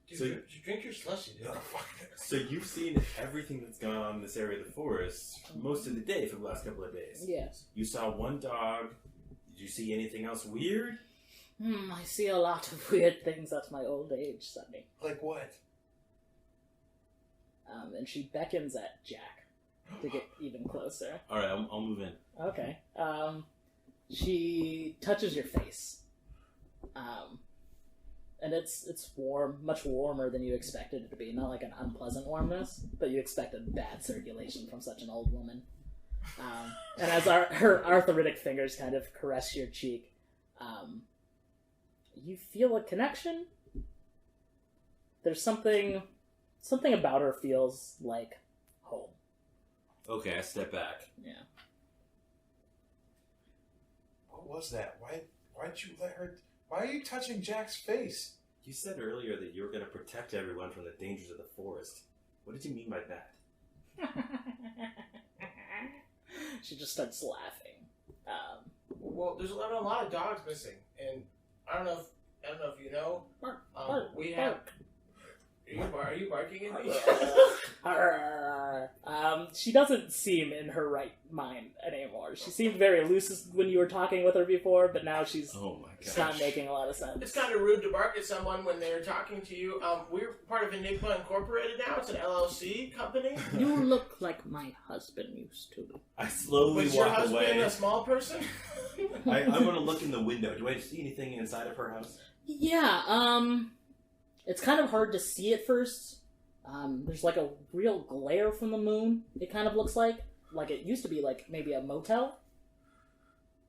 Speaker 4: Did
Speaker 5: So
Speaker 4: you drink your slushy, dude?
Speaker 3: Oh, fuck.
Speaker 5: So you've seen everything that's going on in this area of the forest most of the day for the last couple of days.
Speaker 1: Yes.
Speaker 5: You saw one dog. Did you see anything else weird?
Speaker 1: I see a lot of weird things at my old age, Sonny.
Speaker 3: Like what?
Speaker 1: And she beckons at Jack to get even closer.
Speaker 5: All right, I'll move in.
Speaker 1: Okay. She touches your face. And it's warm, much warmer than you expected it to be. Not like an unpleasant warmness, but you expected bad circulation from such an old woman. And as her arthritic fingers kind of caress your cheek, you feel a connection. There's something about her feels like home.
Speaker 5: Okay, I step back.
Speaker 1: Yeah.
Speaker 3: What was that? Why'd you let her... Why are you touching Jack's face?
Speaker 5: You said earlier that you were going to protect everyone from the dangers of the forest. What did you mean by that?
Speaker 1: She just starts laughing.
Speaker 4: Well, there's a lot of dogs missing, and I don't know if you know. We have. Are you barking at me?
Speaker 1: She doesn't seem in her right mind anymore. She seemed very loose when you were talking with her before, but now she's not making a lot of sense.
Speaker 4: It's kind of rude to bark at someone when they're talking to you. We're part of Enigma Incorporated now. It's an LLC company.
Speaker 1: You look like my husband used to.
Speaker 2: I slowly
Speaker 4: Was your
Speaker 2: walk
Speaker 4: husband
Speaker 2: away.
Speaker 4: a small person?
Speaker 2: I'm going to look in the window. Do I see anything inside of her house?
Speaker 1: Yeah, it's kind of hard to see at first. There's like a real glare from the moon, it kind of looks like. Like it used to be like maybe a motel.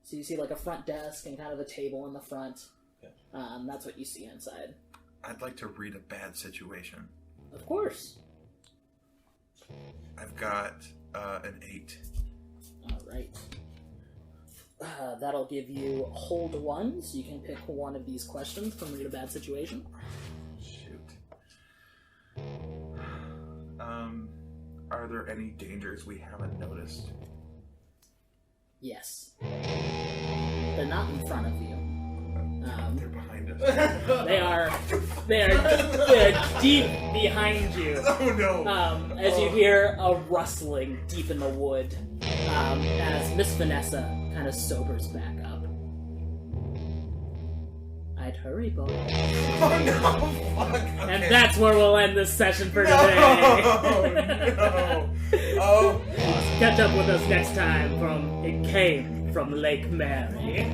Speaker 1: So you see like a front desk and kind of a table in the front.
Speaker 2: Okay.
Speaker 1: That's what you see inside.
Speaker 3: I'd like to read a bad situation.
Speaker 1: Of course.
Speaker 3: I've got an 8.
Speaker 1: Alright. That'll give you hold 1, so you can pick one of these questions from Read a Bad Situation.
Speaker 3: Shoot. Are there any dangers we haven't noticed?
Speaker 1: Yes. They're not in front of you.
Speaker 3: They're behind us.
Speaker 1: They are deep behind you.
Speaker 3: Oh no!
Speaker 1: As you hear a rustling deep in the wood, as Miss Vanessa kind of sobers back up. I'd hurry, boy.
Speaker 3: Oh no! Fuck! Okay.
Speaker 1: And that's where we'll end this session for today.
Speaker 3: No! Oh!
Speaker 1: Catch up with us next time from It Came from Lake Mary.